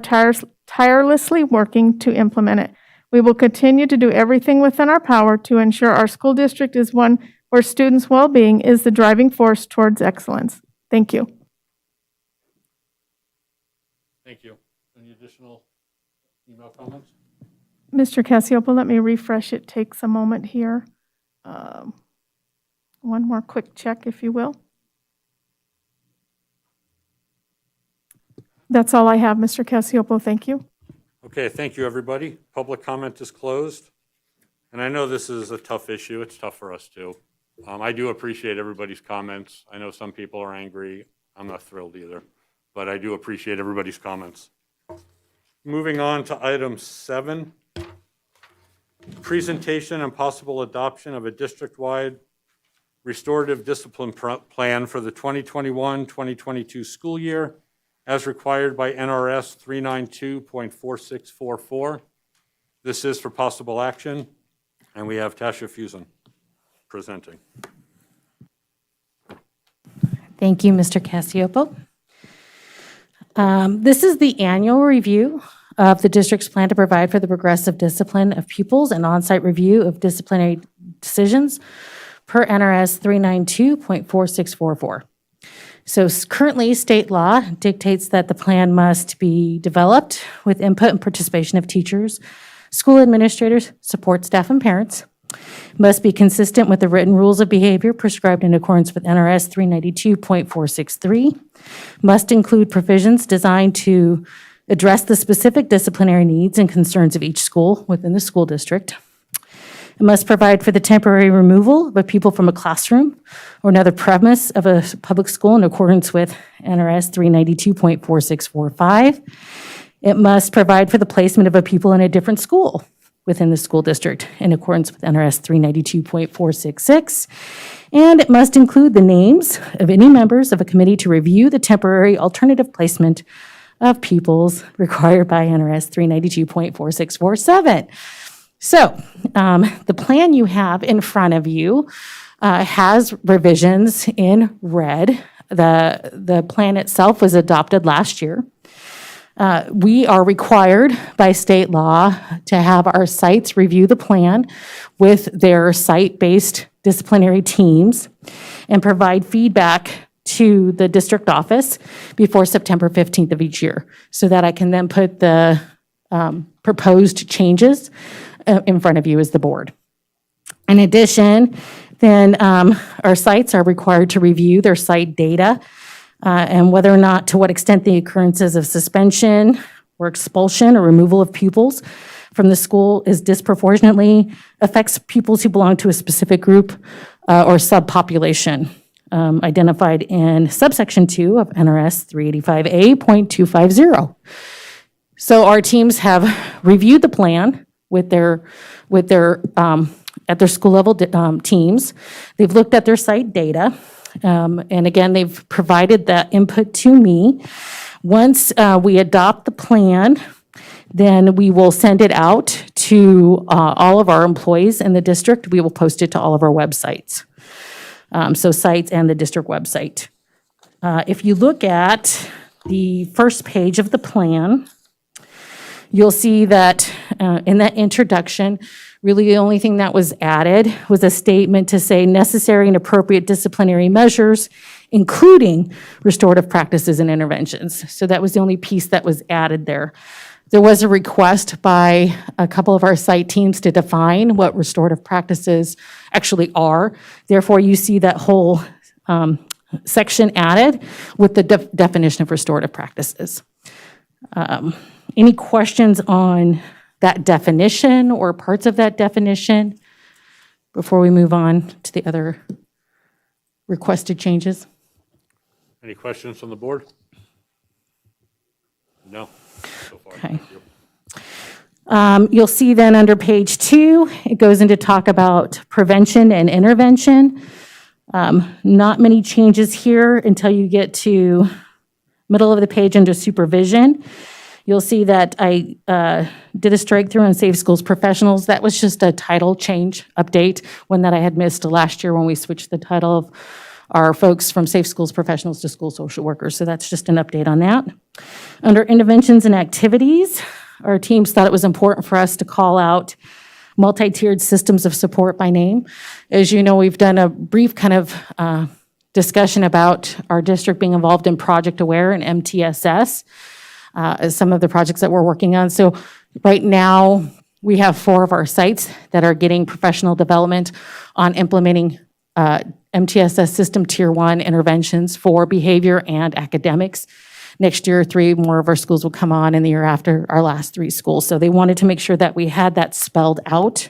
tirelessly working to implement it. We will continue to do everything within our power to ensure our school district is one where students' well-being is the driving force towards excellence. Thank you. Thank you. Any additional email comments? Mr. Cassiopolo, let me refresh. It takes a moment here. One more quick check, if you will. That's all I have, Mr. Cassiopolo. Thank you. Okay, thank you, everybody. Public comment is closed. And I know this is a tough issue. It's tough for us too. I do appreciate everybody's comments. I know some people are angry. I'm not thrilled either, but I do appreciate everybody's comments. Moving on to item 7, presentation and possible adoption of a district-wide restorative discipline plan for the 2021-2022 school year as required by NRS 392.4644. This is for possible action, and we have Tasha Fusen presenting. Thank you, Mr. Cassiopolo. This is the annual review of the district's plan to provide for the progressive discipline of pupils and on-site review of disciplinary decisions per NRS 392.4644. So currently, state law dictates that the plan must be developed with input and participation of teachers, school administrators, support staff, and parents. Must be consistent with the written rules of behavior prescribed in accordance with NRS 392.463. Must include provisions designed to address the specific disciplinary needs and concerns of each school within the school district. It must provide for the temporary removal of a pupil from a classroom or another premise of a public school in accordance with NRS 392.4645. It must provide for the placement of a pupil in a different school within the school district in accordance with NRS 392.466. And it must include the names of any members of a committee to review the temporary alternative placement of pupils required by NRS 392.4647. So the plan you have in front of you has revisions in red. The plan itself was adopted last year. We are required by state law to have our sites review the plan with their site-based disciplinary teams and provide feedback to the district office before September 15th of each year, so that I can then put the proposed changes in front of you as the board. In addition, then our sites are required to review their site data and whether or not, to what extent the occurrences of suspension or expulsion or removal of pupils from the school is disproportionately affects pupils who belong to a specific group or subpopulation identified in subsection 2 of NRS 385A.250. So our teams have reviewed the plan with their at their school level teams. They've looked at their site data. And again, they've provided that input to me. Once we adopt the plan, then we will send it out to all of our employees in the district. We will post it to all of our websites. So sites and the district website. If you look at the first page of the plan, you'll see that in that introduction, really the only thing that was added was a statement to say necessary and appropriate disciplinary measures, including restorative practices and interventions. So that was the only piece that was added there. There was a request by a couple of our site teams to define what restorative practices actually are. Therefore, you see that whole section added with the definition of restorative practices. Any questions on that definition or parts of that definition before we move on to the other requested changes? Any questions from the board? No. So far. Okay. Thank you. You'll see then under page 2, it goes into talk about prevention and intervention. Not many changes here until you get to middle of the page under supervision. You'll see that I did a strike through on Safe Schools Professionals. That was just a title change update, one that I had missed last year when we switched the title of our folks from Safe Schools Professionals to School Social Workers. So that's just an update on that. Under interventions and activities, our teams thought it was important for us to call out multi-tiered systems of support by name. As you know, we've done a brief kind of discussion about our district being involved in Project Aware and MTSS. As some of the projects that we're working on. So right now, we have 4 of our sites that are getting professional development on implementing MTSS System Tier 1 interventions for behavior and academics. Next year, 3 more of our schools will come on, and the year after, our last 3 schools. So they wanted to make sure that we had that spelled out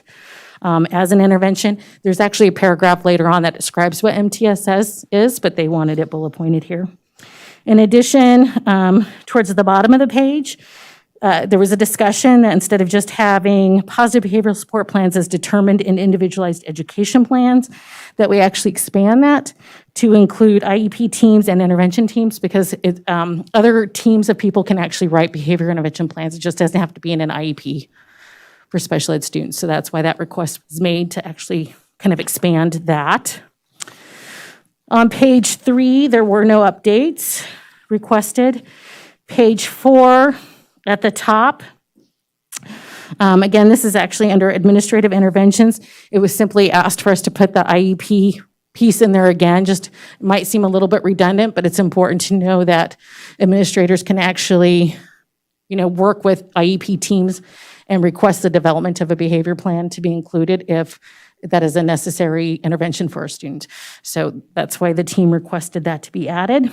as an intervention. There's actually a paragraph later on that describes what MTSS is, but they wanted it bullet pointed here. In addition, towards the bottom of the page, there was a discussion that instead of just having positive behavioral support plans as determined in individualized education plans, that we actually expand that to include IEP teams and intervention teams, because other teams of people can actually write behavior intervention plans. It just doesn't have to be in an IEP for special ed students. So that's why that request was made, to actually kind of expand that. On page 3, there were no updates requested. Page 4 at the top. Again, this is actually under administrative interventions. It was simply asked for us to put the IEP piece in there again. Just, it might seem a little bit redundant, but it's important to know that administrators can actually, work with IEP teams and request the development of a behavior plan to be included if that is a necessary intervention for a student. So that's why the team requested that to be added.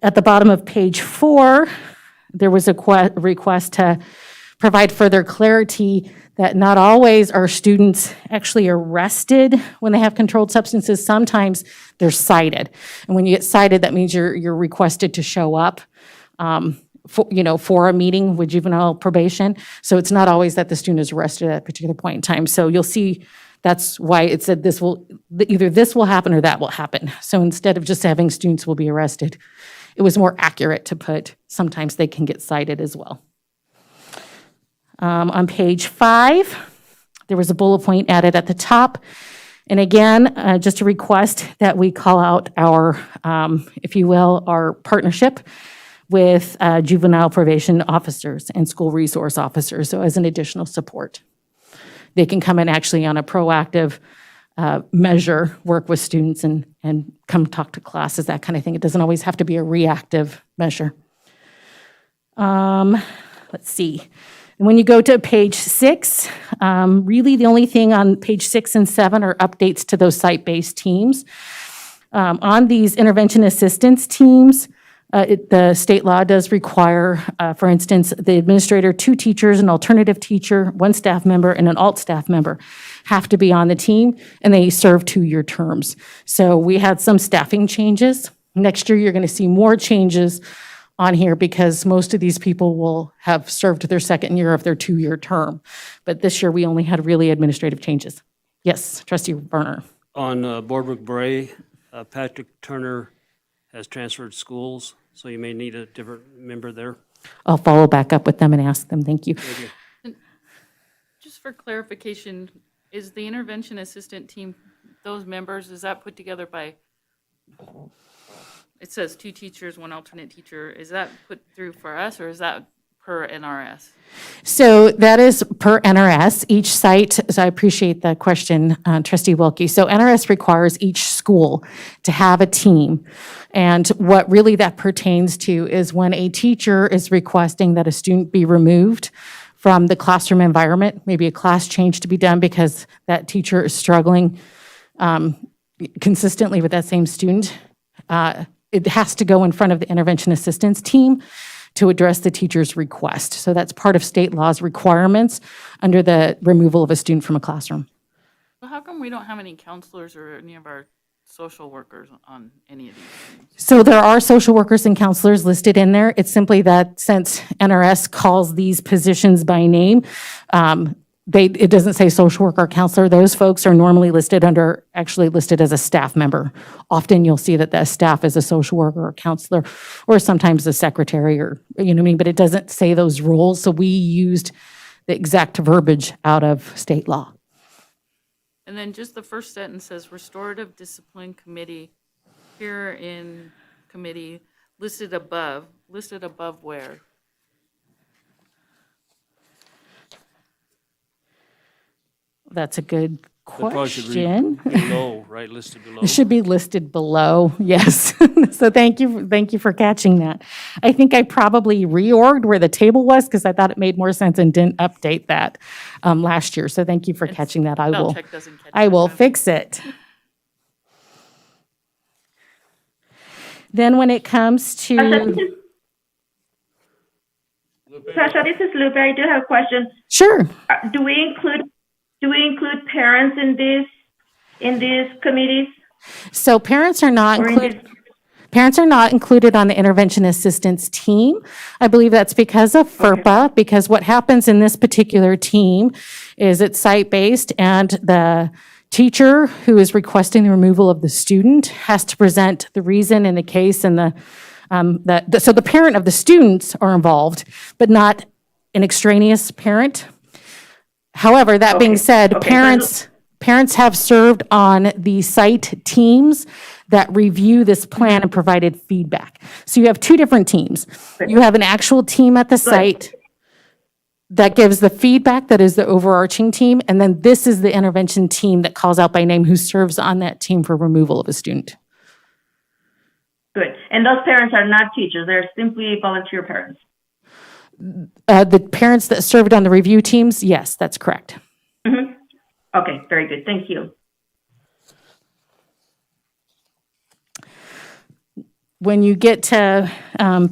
At the bottom of page 4, there was a request to provide further clarity that not always are students actually arrested when they have controlled substances. Sometimes they're cited. And when you get cited, that means you're requested to show up for a meeting with juvenile probation. So it's not always that the student is arrested at a particular point in time. So you'll see that's why it said either this will happen or that will happen. So instead of just having students will be arrested, it was more accurate to put sometimes they can get cited as well. On page 5, there was a bullet point added at the top. And again, just a request that we call out our, if you will, our partnership with juvenile probation officers and school resource officers, so as an additional support. They can come in actually on a proactive measure, work with students and come talk to classes, that kind of thing. It doesn't always have to be a reactive measure. Let's see. And when you go to page 6, really the only thing on page 6 and 7 are updates to those site-based teams. On these intervention assistance teams, the state law does require, for instance, the administrator, 2 teachers, an alternative teacher, 1 staff member, and an alt staff member have to be on the team, and they serve 2-year terms. So we had some staffing changes. Next year, you're going to see more changes on here because most of these people will have served their 2nd year of their 2-year term. But this year, we only had really administrative changes. Yes, Trustee Berner. On Boardwalk Bray, Patrick Turner has transferred schools, so you may need a different member there. I'll follow back up with them and ask them. Thank you. Just for clarification, is the intervention assistant team, those members, is that put together by, it says 2 teachers, 1 alternate teacher. Is that put through for us or is that per NRS? So that is per NRS. Each site, so I appreciate the question, Trustee Wilkie. So NRS requires each school to have a team. And what really that pertains to is when a teacher is requesting that a student be removed from the classroom environment, maybe a class change to be done because that teacher is struggling consistently with that same student, it has to go in front of the intervention assistance team to address the teacher's request. So that's part of state law's requirements under the removal of a student from a classroom. Well, how come we don't have any counselors or any of our social workers on any of these things? So there are social workers and counselors listed in there. It's simply that since NRS calls these positions by name, it doesn't say social worker or counselor. Those folks are normally actually listed as a staff member. Often you'll see that the staff is a social worker or counselor, or sometimes a secretary or, you know what I mean, but it doesn't say those roles. So we used the exact verbiage out of state law. And then just the first sentence says restorative discipline committee here in committee listed above where? That's a good That probably should question. read below, right, listed below. It should be listed below, yes. So thank you for catching that. I think I probably reorged where the table was because I thought it made more sense and didn't update that last year. So thank you for catching that. Spell check doesn't catch I that, will huh? fix it. Then when it comes to, Sasha, this is Lupe. I do have a question. sure. Do we include parents in these committees? So parents are not Or in included. Parents are not included on the intervention assistance team. I believe that's because of FERPA, because what happens in this particular team is it's site-based and the teacher who is requesting the removal of the student has to present the reason in the case and so the parent of the students are involved, but not an extraneous parent. However, that being said, parents have served on the site teams that review this plan and provided feedback. So you have 2 different teams. You have an actual team at the site that gives the feedback, that is the overarching team, and then this is the intervention team that calls out by name who serves on that team for removal of a student. Good. And those parents are not teachers. They're simply volunteer parents. The parents that served on the review teams, yes, that's correct. Mm-hmm. Okay, very good. Thank you. When you get to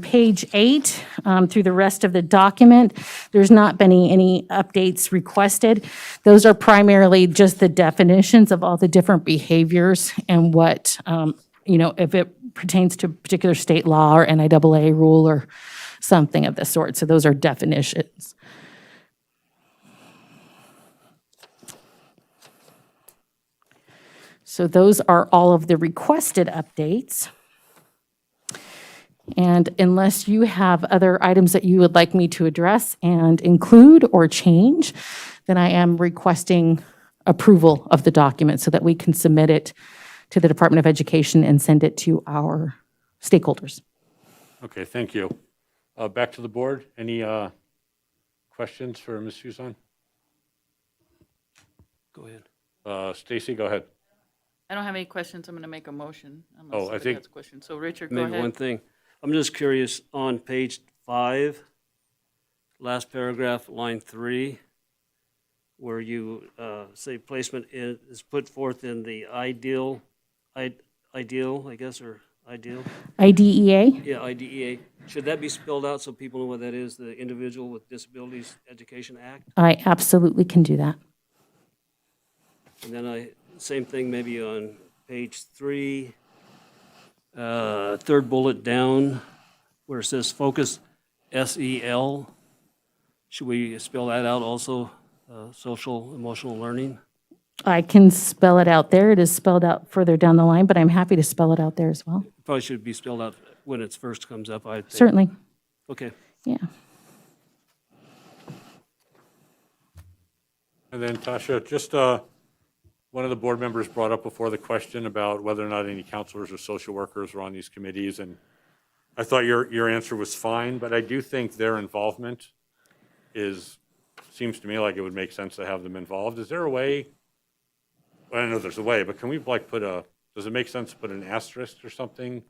page 8, through the rest of the document, there's not been any updates requested. Those are primarily just the definitions of all the different behaviors and what, if it pertains to a particular state law or NIAA rule or something of the sort. So those are definitions. So those are all of the requested updates. And unless you have other items that you would like me to address and include or change, then I am requesting approval of the document so that we can submit it to the Department of Education and send it to our stakeholders. Okay, thank you. Back to the board. Any questions for Ms. Susan? Go ahead. Stacy, go ahead. I don't have any questions. I'm going to make a motion Oh, unless I somebody think- has a question. So Richard, go Maybe ahead. one thing. I'm just curious, on page 5, last paragraph, line 3, where you say placement is put forth in the ideal, I guess, or ideal? IDEA? Yeah, IDEA. Should that be spelled out so people know what that is, the Individual with Disabilities Education Act? I absolutely can do that. And then same thing maybe on page 3, third bullet down, where it says focus, SEL. Should we spell that out also, social emotional learning? I can spell it out there. It is spelled out further down the line, but I'm happy to spell it out there as well. Probably should be spelled out when it first comes up, I think. Certainly. Okay. Yeah. And then Tasha, just one of the board members brought up before the question about whether or not any counselors or social workers were on these committees, and I thought your answer was fine, but I do think their involvement seems to me like it would make sense to have them involved. Is there a way, well, I don't know if there's a way, but can we does it make sense to put an asterisk or something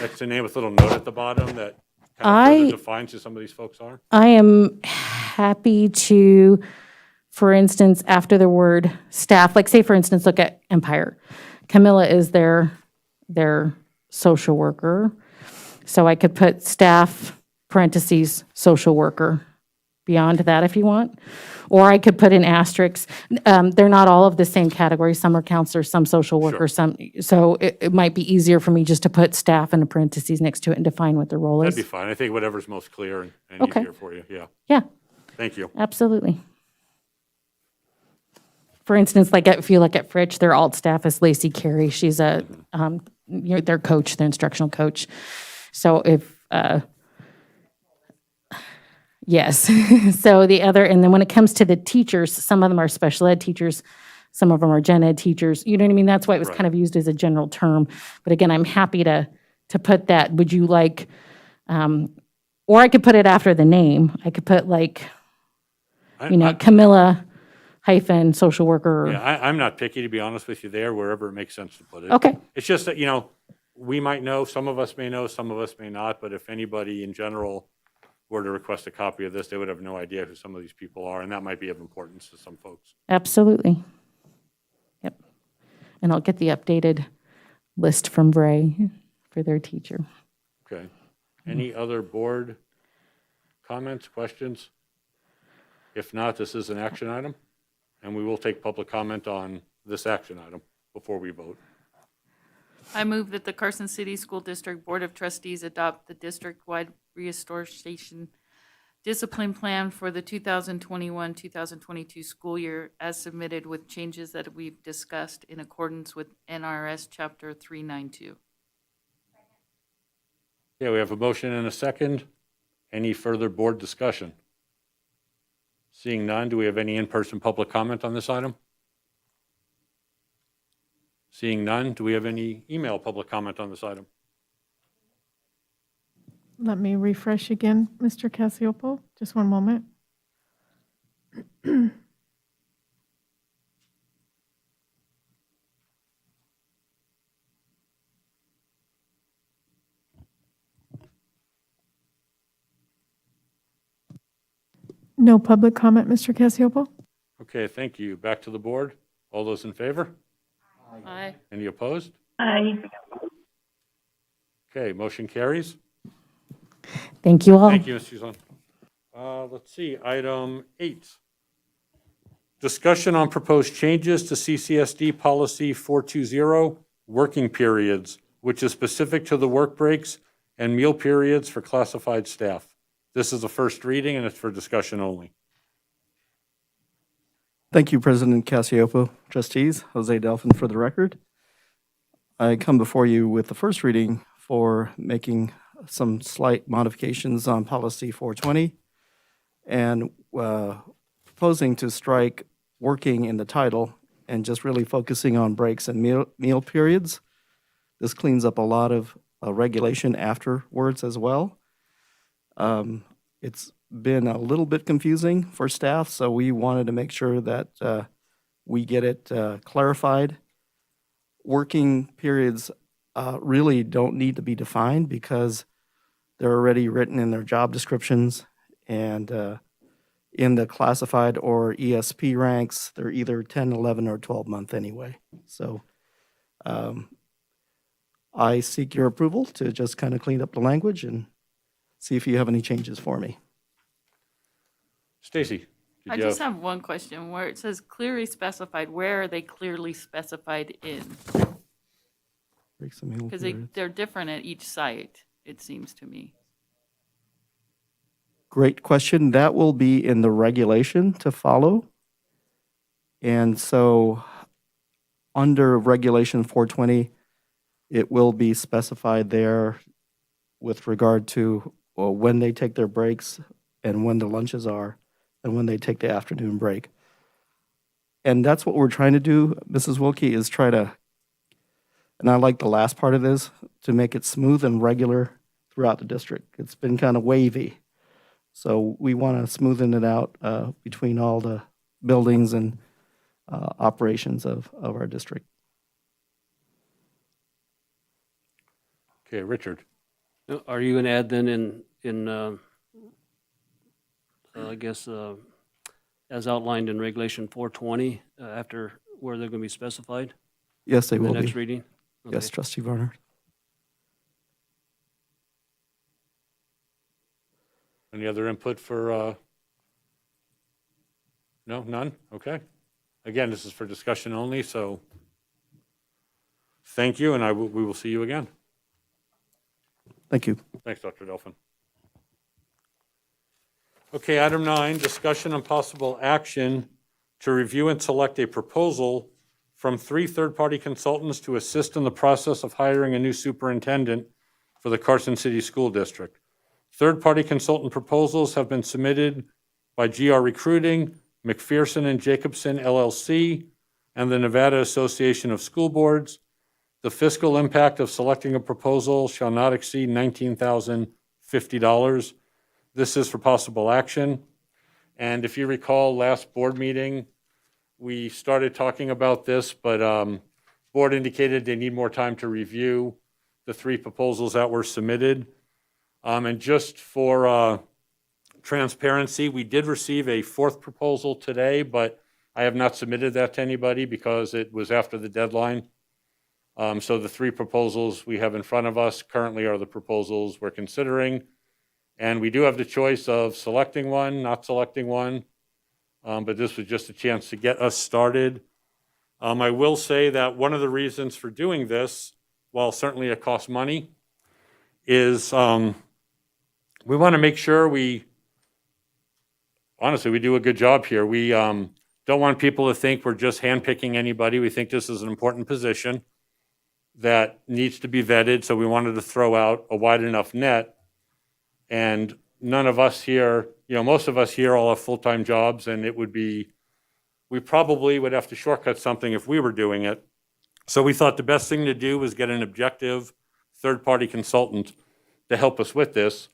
next to name with a little note at the bottom that kind of further defines who some of these folks are? I am happy to, for instance, after the word staff, like say, for instance, look at Empire. Camilla is their social worker. So I could put staff, parentheses, social worker, beyond that if you want. Or I could put an asterisk. They're not all of the same category. Some are counselors, some social workers, some. So it might be easier for me just to put staff in the parentheses next to it and define what the role is. That'd be fine. I think whatever's most clear and Okay. easier for you, yeah. Yeah. Thank you. Absolutely. For instance, like if you look at Fritch, their alt staff is Lacey Carey. She's their coach, their instructional coach. So if, yes. So the other, and then when it comes to the teachers, some of them are special ed teachers, some of them are gen ed teachers. You know what I mean? That's why it was kind of used as a general term. But again, I'm happy to put that. Would you like, or I could put it after the name. I could put like, Camilla hyphen social worker. Yeah, I'm not picky, to be honest with you there, wherever it makes sense to put it. Okay. It's just that, we might know, some of us may know, some of us may not, but if anybody in general were to request a copy of this, they would have no idea who some of these people are, and that might be of importance to some folks. Absolutely. Yep. And I'll get the updated list from Bray for their teacher. Okay. Any other board comments, questions? If not, this is an action item, and we will take public comment on this action item before we vote. I move that the Carson City School District Board of Trustees adopt the district-wide restoration discipline plan for the 2021-2022 school year as submitted with changes that we've discussed in accordance with NRS Chapter 392. Yeah, we have a motion and a second. Any further board discussion? Seeing none, do we have any in-person public comment on this item? Seeing none, do we have any email public comment on this item? Let me refresh again, Mr. Cassioppo. Just one moment. No public comment, Mr. Cassioppo? Okay, thank you. Back to the board. All those in favor? Aye. Any opposed? Aye. Okay, motion carries. Thank you all. Thank you, Ms. Suzanne. Let's see, item 8. Discussion on proposed changes to CCSD Policy 420, working periods, which is specific to the work breaks and meal periods for classified staff. This is a first reading and it's for discussion only. Thank you, President Cassiopo. Trustees, Jose Delphin for the record. I come before you with the first reading for making some slight modifications on Policy 420 and proposing to strike working in the title and just really focusing on breaks and meal periods. This cleans up a lot of regulation afterwards as well. It's been a little bit confusing for staff, so we wanted to make sure that we get it clarified. Working periods really don't need to be defined because they're already written in their job descriptions, and in the classified or ESP ranks, they're either 10, 11, or 12-month anyway. So I seek your approval to just kind of clean up the language and see if you have any changes for me. Stacy? I just have one question. Where it says clearly specified, where are they clearly specified in? Breaks and meal Because periods. they're different at each site, it seems to me. Great question. That will be in the regulation to follow. And so under Regulation 420, it will be specified there with regard to when they take their breaks and when the lunches are and when they take the afternoon break. And that's what we're trying to do, Mrs. Wilkie, is try to, and I like the last part of this, to make it smooth and regular throughout the district. It's been kind of wavy. So we want to smoothen it out between all the buildings and operations of our district. Okay, Richard. Are you going to add then I guess, as outlined in Regulation 420, after where they're going to be specified? Yes, they in will the next be. reading? Yes, Okay. Trustee Varner. Any other input for, no, none? Okay. Again, this is for discussion only, so thank you, and we will see you again. Thank you. Thanks, Dr. Delphin. Okay, item 9, discussion and possible action to review and select a proposal from 3 third-party consultants to assist in the process of hiring a new superintendent for the Carson City School District. Third-party consultant proposals have been submitted by GR Recruiting, McPherson and Jacobson LLC, and the Nevada Association of School Boards. The fiscal impact of selecting a proposal shall not exceed $19,050. This is for possible action. And if you recall, last board meeting, we started talking about this, but board indicated they need more time to review the 3 proposals that were submitted. And just for transparency, we did receive a 4th proposal today, but I have not submitted that to anybody because it was after the deadline. So the 3 proposals we have in front of us currently are the proposals we're considering. And we do have the choice of selecting one, not selecting one, but this was just a chance to get us started. I will say that one of the reasons for doing this, while certainly it costs money, is we want to make sure we do a good job here. We don't want people to think we're just handpicking anybody. We think this is an important position that needs to be vetted, so we wanted to throw out a wide enough net. And none of us here, most of us here all have full-time jobs, and we probably would have to shortcut something if we were doing it. So we thought the best thing to do was get an objective third-party consultant to help us with this.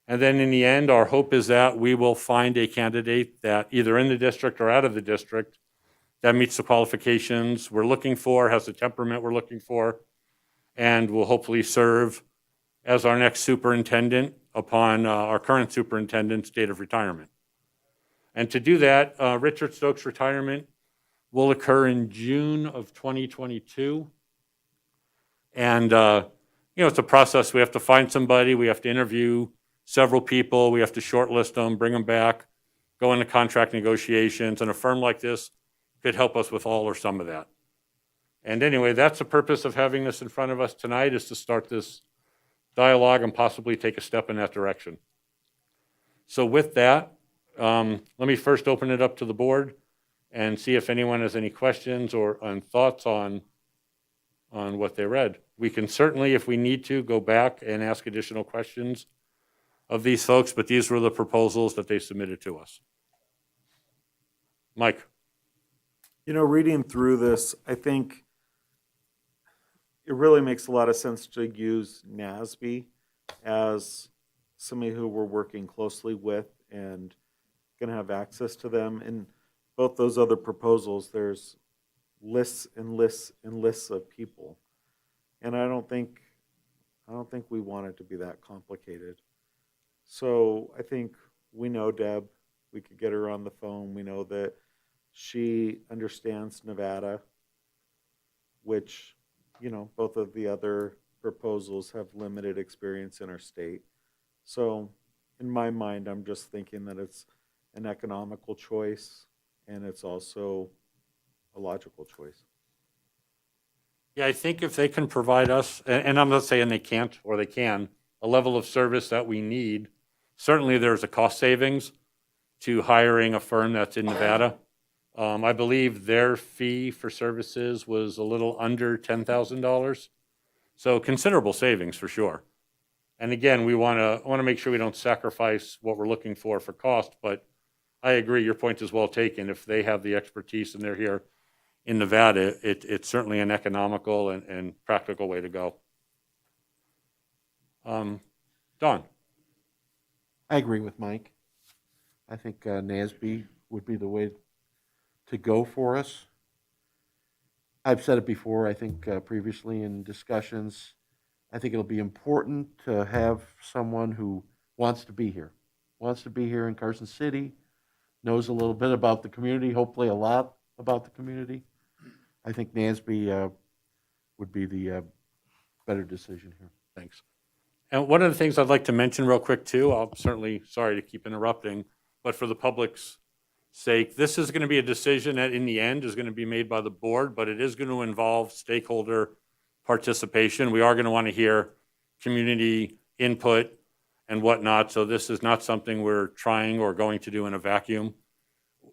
And then in the end, our hope is that we will find a candidate that either in the district or out of the district that meets the qualifications we're looking for, has the temperament we're looking for, and will hopefully serve as our next superintendent upon our current superintendent's date of retirement. And to do that, Richard Stokes' retirement will occur in June of 2022. And, it's a process. We have to find somebody, we have to interview several people, we have to shortlist them, bring them back, go into contract negotiations, and a firm like this could help us with all or some of that. And anyway, that's the purpose of having this in front of us tonight, is to start this dialogue and possibly take a step in that direction. So with that, let me first open it up to the board and see if anyone has any questions or thoughts on what they read. We can certainly, if we need to, go back and ask additional questions of these folks, but these were the proposals that they submitted to us. Mike. Reading through this, I think it really makes a lot of sense to use NASB as somebody who we're working closely with and going to have access to them. In both those other proposals, there's lists and lists and lists of people. And I don't think we want it to be that complicated. So I think we know Deb. We could get her on the phone. We know that she understands Nevada, which, both of the other proposals have limited experience in our state. So in my mind, I'm just thinking that it's an economical choice and it's also a logical choice. Yeah, I think if they can provide us, and I'm not saying they can't or they can, a level of service that we need, certainly there's a cost savings to hiring a firm that's in Nevada. I believe their fee for services was a little under $10,000. So considerable savings for sure. And again, I want to make sure we don't sacrifice what we're looking for cost, but I agree, your point is well taken. If they have the expertise and they're here in Nevada, it's certainly an economical and practical way to go. Don. I agree with Mike. I think NASB would be the way to go for us. I've said it before, I think previously in discussions, I think it'll be important to have someone who wants to be here in Carson City, knows a little bit about the community, hopefully a lot about the community. I think NASB would be the better decision here. Thanks. And one of the things I'd like to mention real quick too, I'm certainly sorry to keep interrupting, but for the public's sake, this is going to be a decision that in the end is going to be made by the board, but it is going to involve stakeholder participation. We are going to want to hear community input and whatnot, so this is not something we're trying or going to do in a vacuum.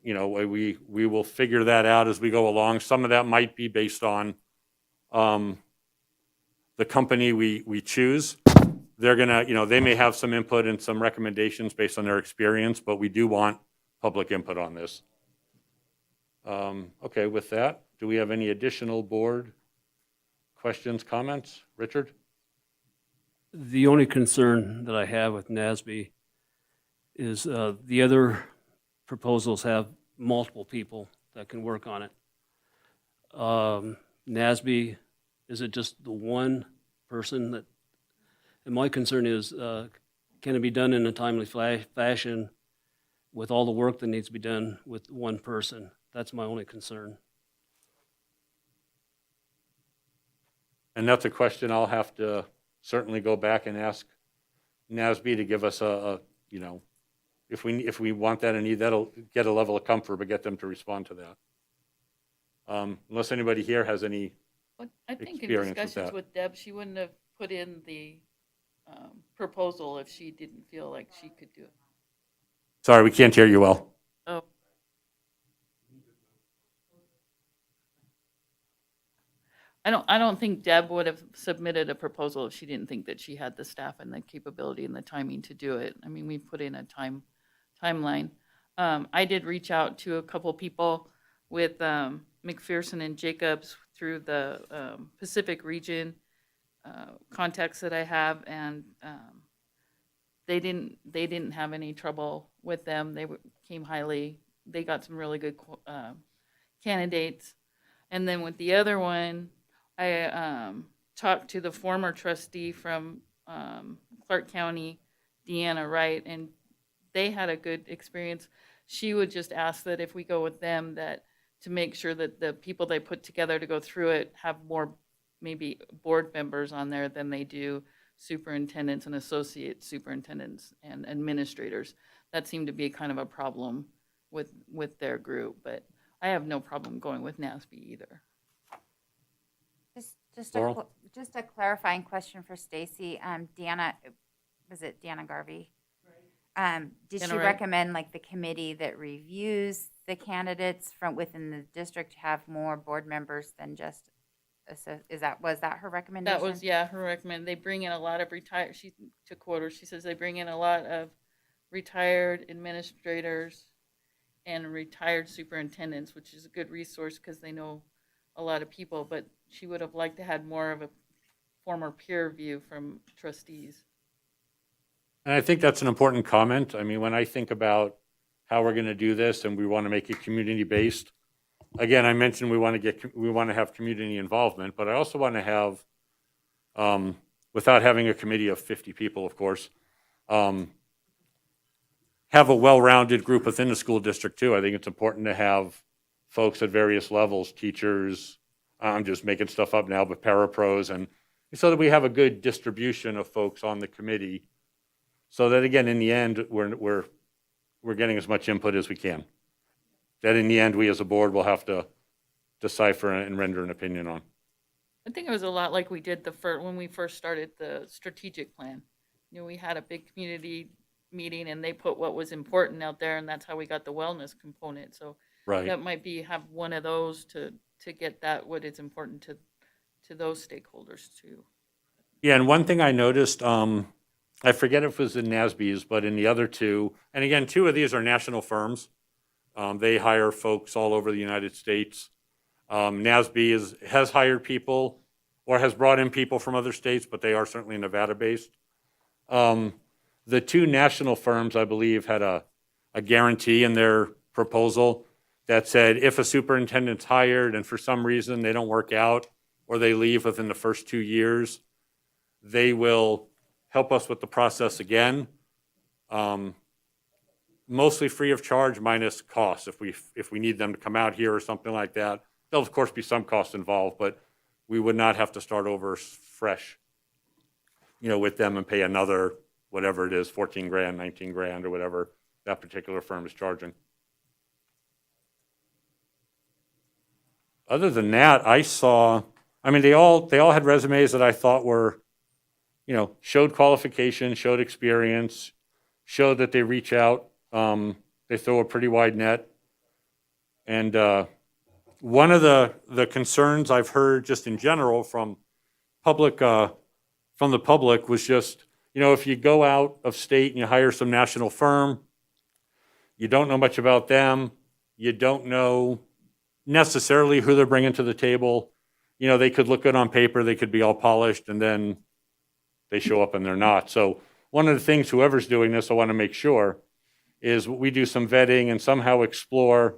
We will figure that out as we go along. Some of that might be based on the company we choose. They're gonna, they may have some input and some recommendations based on their experience, but we do want public input on this. Okay, with that, do we have any additional board questions, comments? Richard? The only concern that I have with NASB is the other proposals have multiple people that can work on it. NASB, is it just the one person that, and my concern is, can it be done in a timely fashion with all the work that needs to be done with one person? That's my only concern. And that's a question I'll have to certainly go back and ask NASB to give us if we want that and need that'll get a level of comfort, but get them to respond to that. Unless anybody here has any I think in experience with discussions that. with Deb, she wouldn't have put in the proposal if she didn't feel like she could do it. Sorry, we can't hear you well. Oh. I don't think Deb would have submitted a proposal if she didn't think that she had the staff and the capability and the timing to do it. I mean, we put in a timeline. I did reach out to a couple people with McPherson and Jacobs through the Pacific region contacts that I have, and they didn't have any trouble with them. They came highly. They got some really good candidates. And then with the other one, I talked to the former trustee from Clark County, Deanna Wright, and they had a good experience. she would just ask that if we go with them, that to make sure that the people they put together to go through it have more maybe board members on there than they do superintendents and associate superintendents and administrators. That seemed to be kind of a problem with their group, but I have no problem going with NASB either. Laurel? Just a clarifying question for Stacy. Dana, was it Dana Garvey? Did Dana she Wright? recommend like the committee that reviews the candidates from within the district have more board members than just, was that her recommendation? That was, yeah, her recommend. They bring in a lot of retired, she took orders, she says they bring in a lot of retired administrators and retired superintendents, which is a good resource because they know a lot of people, but she would have liked to had more of a former peer review from trustees. And I think that's an important comment. I mean, when I think about how we're going to do this and we want to make it community-based, again, I mentioned we want to have community involvement, but I also want to have, without having a committee of 50 people, of course, have a well-rounded group within the school district too. I think it's important to have folks at various levels, teachers, I'm just making stuff up now, but parapros, and so that we have a good distribution of folks on the committee, so that again, in the end, we're getting as much input as we can. That in the end, we as a board will have to decipher and render an opinion on. I think it was a lot like we did when we first started the strategic plan. You know, we had a big community meeting and they put what was important out there, and that's how we got the wellness component. So Right. that might be have one of those to get that what is important to those stakeholders too. Yeah, and one thing I noticed, I forget if it was in NASB's, but in the other two, and again, two of these are national firms. They hire folks all over the United States. NASB has hired people or has brought in people from other states, but they are certainly Nevada-based. The two national firms, I believe, had a guarantee in their proposal that said if a superintendent's hired and for some reason they don't work out or they leave within the first 2 years, they will help us with the process again, mostly free of charge minus costs. If we need them to come out here or something like that, there'll of course be some costs involved, but we would not have to start over fresh, with them and pay another, whatever it is, 14 grand, 19 grand, or whatever that particular firm is charging. Other than that, they all had resumes that I thought were, showed qualification, showed experience, showed that they reach out, they throw a pretty wide net. And one of the concerns I've heard just in general from the public was just, if you go out of state and you hire some national firm, you don't know much about them, you don't know necessarily who they're bringing to the table. They could look good on paper, they could be all polished, and then they show up and they're not. So one of the things, whoever's doing this, I want to make sure, is we do some vetting and somehow explore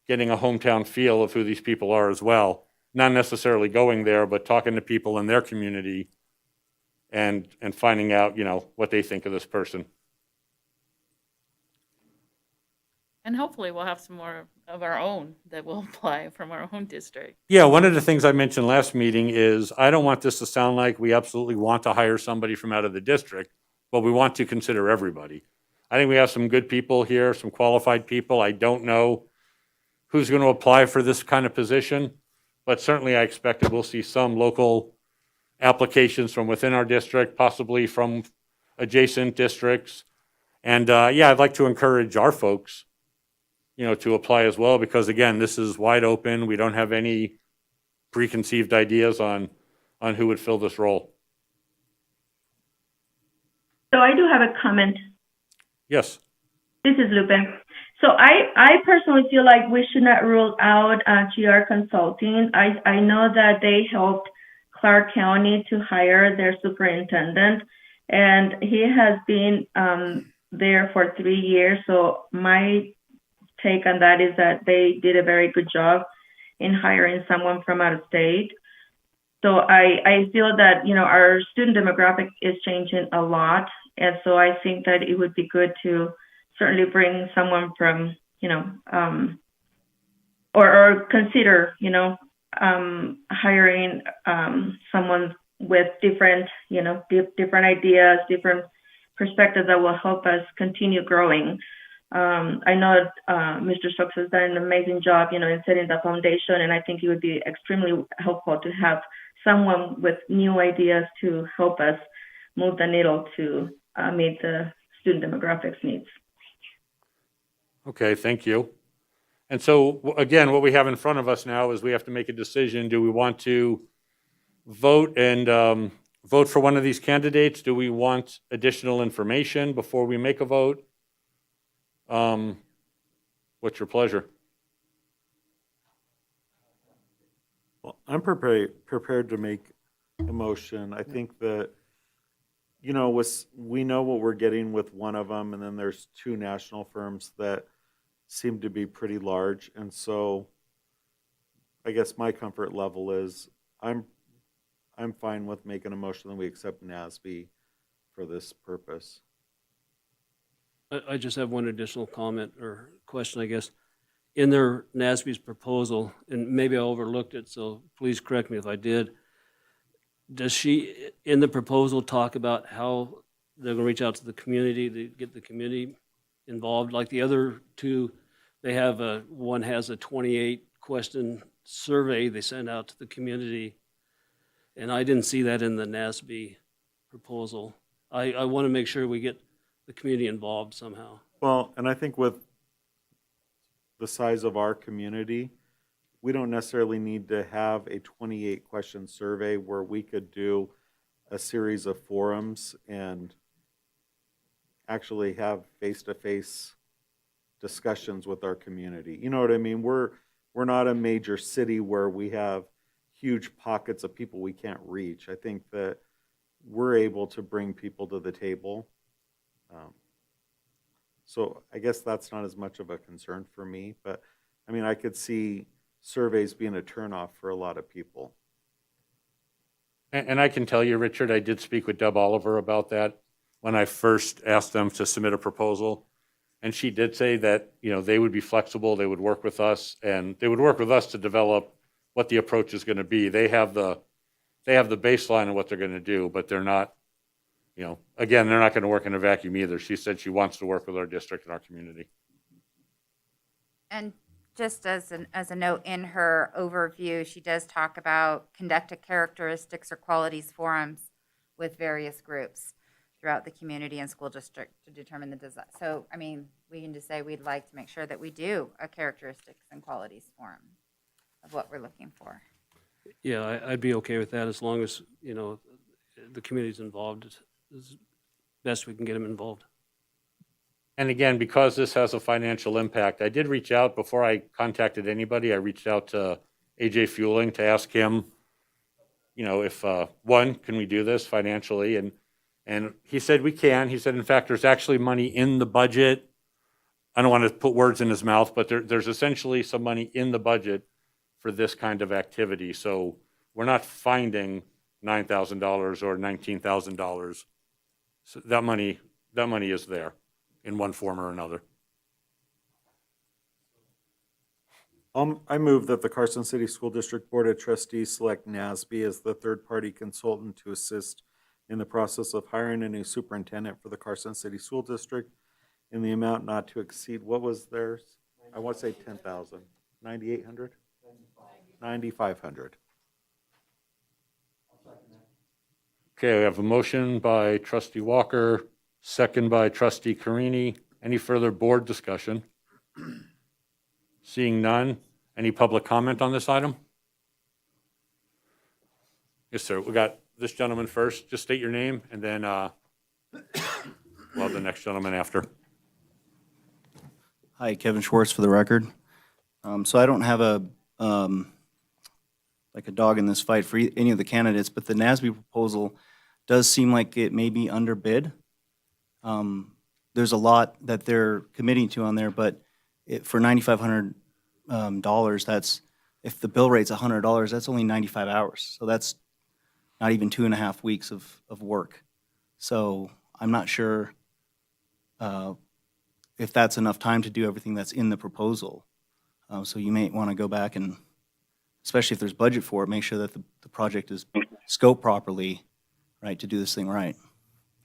getting a hometown feel of who these people are as well. Not necessarily going there, but talking to people in their community and finding out, what they think of this person. And hopefully we'll have some more of our own that will apply from our own district. Yeah, one of the things I mentioned last meeting is I don't want this to sound like we absolutely want to hire somebody from out of the district, but we want to consider everybody. I think we have some good people here, some qualified people. I don't know who's going to apply for this kind of position, but certainly I expect that we'll see some local applications from within our district, possibly from adjacent districts. And I'd like to encourage our folks, to apply as well, because again, this is wide open. We don't have any preconceived ideas on who would fill this role. So I do have a comment. Yes. This is Lupe. So I personally feel like we should not rule out GR Consulting. I know that they helped Clark County to hire their superintendent, and he has been there for 3 years. So my take on that is that they did a very good job in hiring someone from out of state. So I feel that, our student demographic is changing a lot. And so I think that it would be good to certainly bring someone from, or consider, hiring someone with different, different ideas, different perspectives that will help us continue growing. I know Mr. Stokes has done an amazing job, in setting the foundation, and I think it would be extremely helpful to have someone with new ideas to help us move the needle to meet the student demographics needs. Okay, thank you. And so, again, what we have in front of us now is we have to make a decision. Do we want to vote and vote for one of these candidates? Do we want additional information before we make a vote? What's your pleasure? Well, I'm prepared to make a motion. I think that, we know what we're getting with one of them, and then there's two national firms that seem to be pretty large. And so I guess my comfort level is I'm fine with making a motion that we accept NASB for this purpose. I just have one additional comment or question, I guess. In their NASB's proposal, and maybe I overlooked it, so please correct me if I did. Does she, in the proposal, talk about how they're going to reach out to the community to get the community involved? Like the other two, they have one has a 28-question survey they send out to the community, and I didn't see that in the NASB proposal. I want to make sure we get the community involved somehow. Well, and I think with the size of our community, we don't necessarily need to have a 28-question survey where we could do a series of forums and actually have face-to-face discussions with our community. You know what I mean? We're not a major city where we have huge pockets of people we can't reach. I think that we're able to bring people to the table. So I guess that's not as much of a concern for me, but I mean, I could see surveys being a turnoff for a lot of people. And I can tell you, Richard, I did speak with Deb Oliver about that when I first asked them to submit a proposal. And she did say that, they would be flexible, they would work with us, and they would work with us to develop what the approach is going to be. They have the baseline of what they're going to do, but they're not, again, they're not going to work in a vacuum either. She said she wants to work with our district and our community. And just as a note in her overview, she does talk about conducted characteristics or qualities forums with various groups throughout the community and school district to determine the design. So, I mean, we can just say we'd like to make sure that we do a characteristics and qualities forum of what we're looking for. Yeah, I'd be okay with that as long as, the community's involved as best we can get them involved. And again, because this has a financial impact, I did reach out before I contacted anybody. I reached out to AJ Fueling to ask him, if, one, can we do this financially? And he said we can. He said, in fact, there's actually money in the budget. I don't want to put words in his mouth, but there's essentially some money in the budget for this kind of activity. So we're not finding $9,000 or $19,000. So that money is there in one form or another. I move that the Carson City School District Board of Trustees select NASB as the third-party consultant to assist in the process of hiring a new superintendent for the Carson City School District in the amount not to exceed, what was theirs? I want to say 10,000. 9,800? 9,500. Okay, we have a motion by Trustee Walker, second by Trustee Carini. Any further board discussion? Seeing none, any public comment on this item? Yes, sir. We got this gentleman first. Just state your name, and then we'll have the next gentleman after. Hi, Kevin Schwartz for the record. So I don't have a dog in this fight for any of the candidates, but the NASB proposal does seem like it may be underbid. There's a lot that they're committing to on there, but for $9,500, that's, if the bill rate's $100, that's only 95 hours. So that's not even 2.5 weeks of work. So I'm not sure if that's enough time to do everything that's in the proposal. So you may want to go back and, especially if there's budget for it, make sure that the project is scoped properly, right, to do this thing right.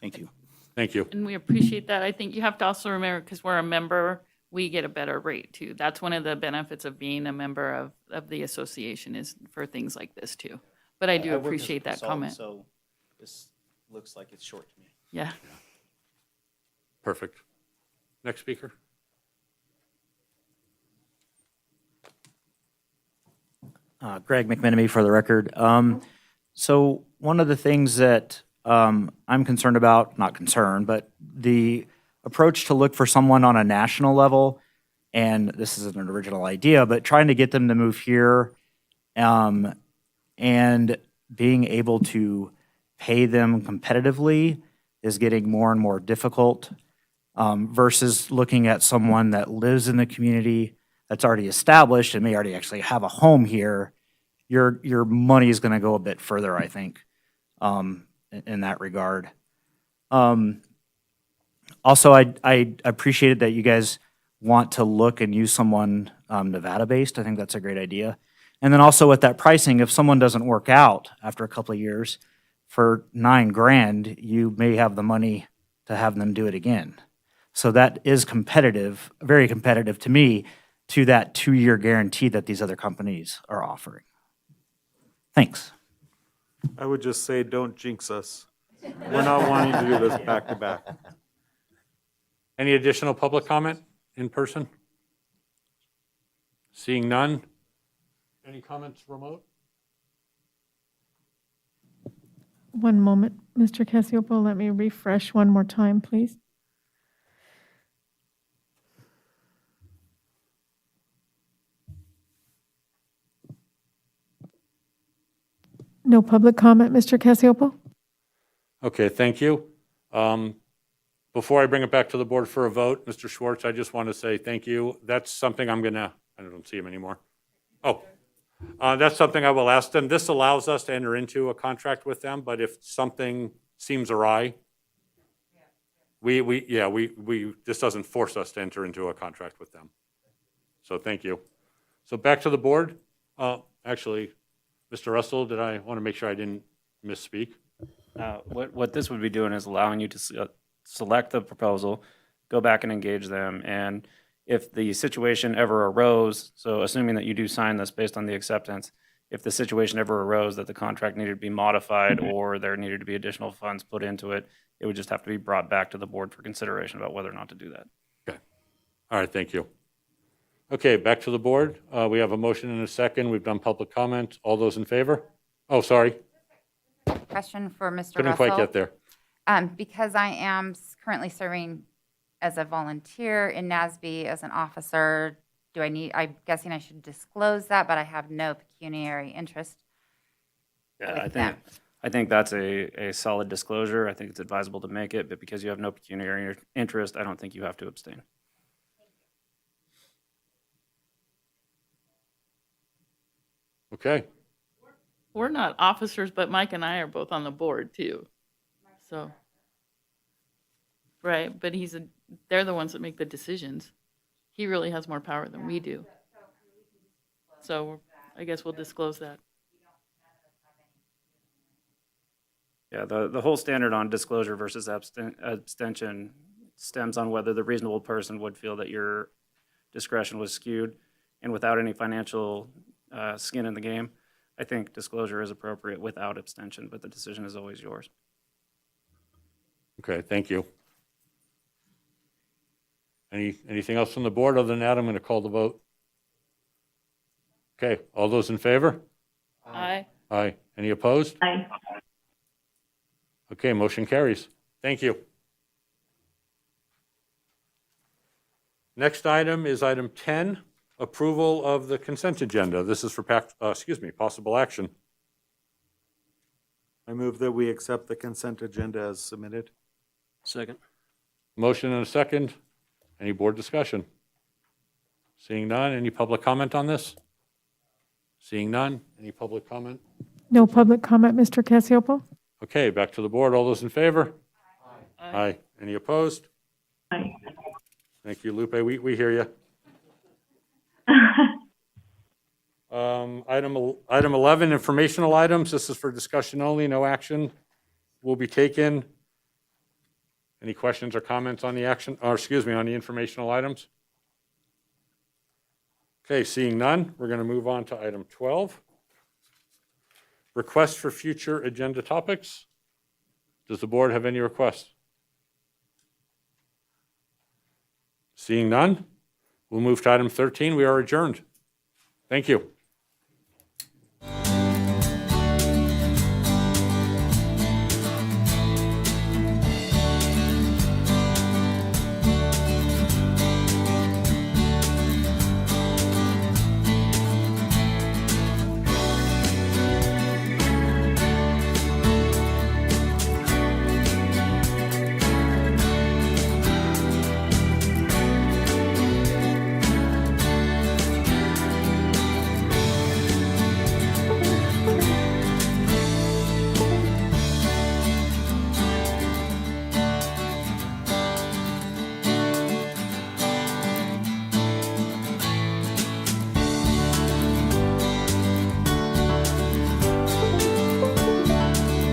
Thank you. Thank you. And we appreciate that. I think you have to also remember, because we're a member, we get a better rate too. That's one of the benefits of being a member of the association, is for things like this too. But I do work as a appreciate that consultant, comment. So this looks like it's short to me. Yeah. Perfect. Next speaker. Greg McMenamy for the record. So one of the things that I'm concerned about, not concerned, but the approach to look for someone on a national level, and this isn't an original idea, but trying to get them to move here and being able to pay them competitively is getting more and more difficult versus looking at someone that lives in the community that's already established and may already actually have a home here. Your money is going to go a bit further, I think, in that regard. Also, I appreciated that you guys want to look and use someone Nevada-based. I think that's a great idea. And then also with that pricing, if someone doesn't work out after a couple of years, for $9,000, you may have the money to have them do it again. So that is competitive, very competitive to me, to that 2-year guarantee that these other companies are offering. Thanks. I would just say, don't jinx us. We're not wanting to do this back to back. Any additional public comment in person? Seeing none? Any comments remote? One moment, Mr. Casiopo, let me refresh one more time, please. No public comment, Mr. Casiopo? Okay, thank you. Before I bring it back to the board for a vote, Mr. Schwartz, I just want to say thank you. That's something I'm gonna, I don't see him anymore. Oh, that's something I will ask them. This allows us to enter into a contract with them, but if something seems awry, this doesn't force us to enter into a contract with them. So thank you. So back to the board. Actually, Mr. Russell, did I want to make sure I didn't misspeak? What this would be doing is allowing you to select the proposal, go back and engage them, and if the situation ever arose, so assuming that you do sign this based on the acceptance, if the situation ever arose that the contract needed to be modified or there needed to be additional funds put into it, it would just have to be brought back to the board for consideration about whether or not to do that. Okay. All right, thank you. Okay, back to the board. We have a motion and a second. We've done public comment. All those in favor? Oh, sorry. Question for Mr. Couldn't Russell. quite get there. Because I am currently serving as a volunteer in NASB as an officer, I'm guessing I should disclose that, but I have no pecuniary interest. Yeah, I think that's a solid disclosure. I think it's advisable to make it, but because you have no pecuniary interest, I don't think you have to abstain. Okay. We're not officers, but Mike and I are both on the board too. So, right, but they're the ones that make the decisions. He really has more power than we do. So I guess we'll disclose that. Yeah, the whole standard on disclosure versus abstention stems on whether the reasonable person would feel that your discretion was skewed, and without any financial skin in the game, I think disclosure is appropriate without abstention, but the decision is always yours. Okay, thank you. Anything else from the board? Other than that, I'm going to call the vote. Okay, all those in favor? Aye. Aye. Any opposed? Aye. Okay, motion carries. Thank you. Next item is item 10, approval of the consent agenda. This is for, possible action. I move that we accept the consent agenda as submitted. Second. Motion and a second. Any board discussion? Seeing none, any public comment on this? Seeing none, any public comment? No public comment, Mr. Casiopo? Okay, back to the board. All those in favor? Aye. Any opposed? Aye. Thank you, Lupe. We hear you. Item 11, informational items. This is for discussion only. No action will be taken. Any questions or comments on the action, or excuse me, on the informational items? Okay, seeing none, we're going to move on to item 12. Requests for future agenda topics. Does the board have any requests? Seeing none, we'll move to item 13. We are adjourned. Thank you.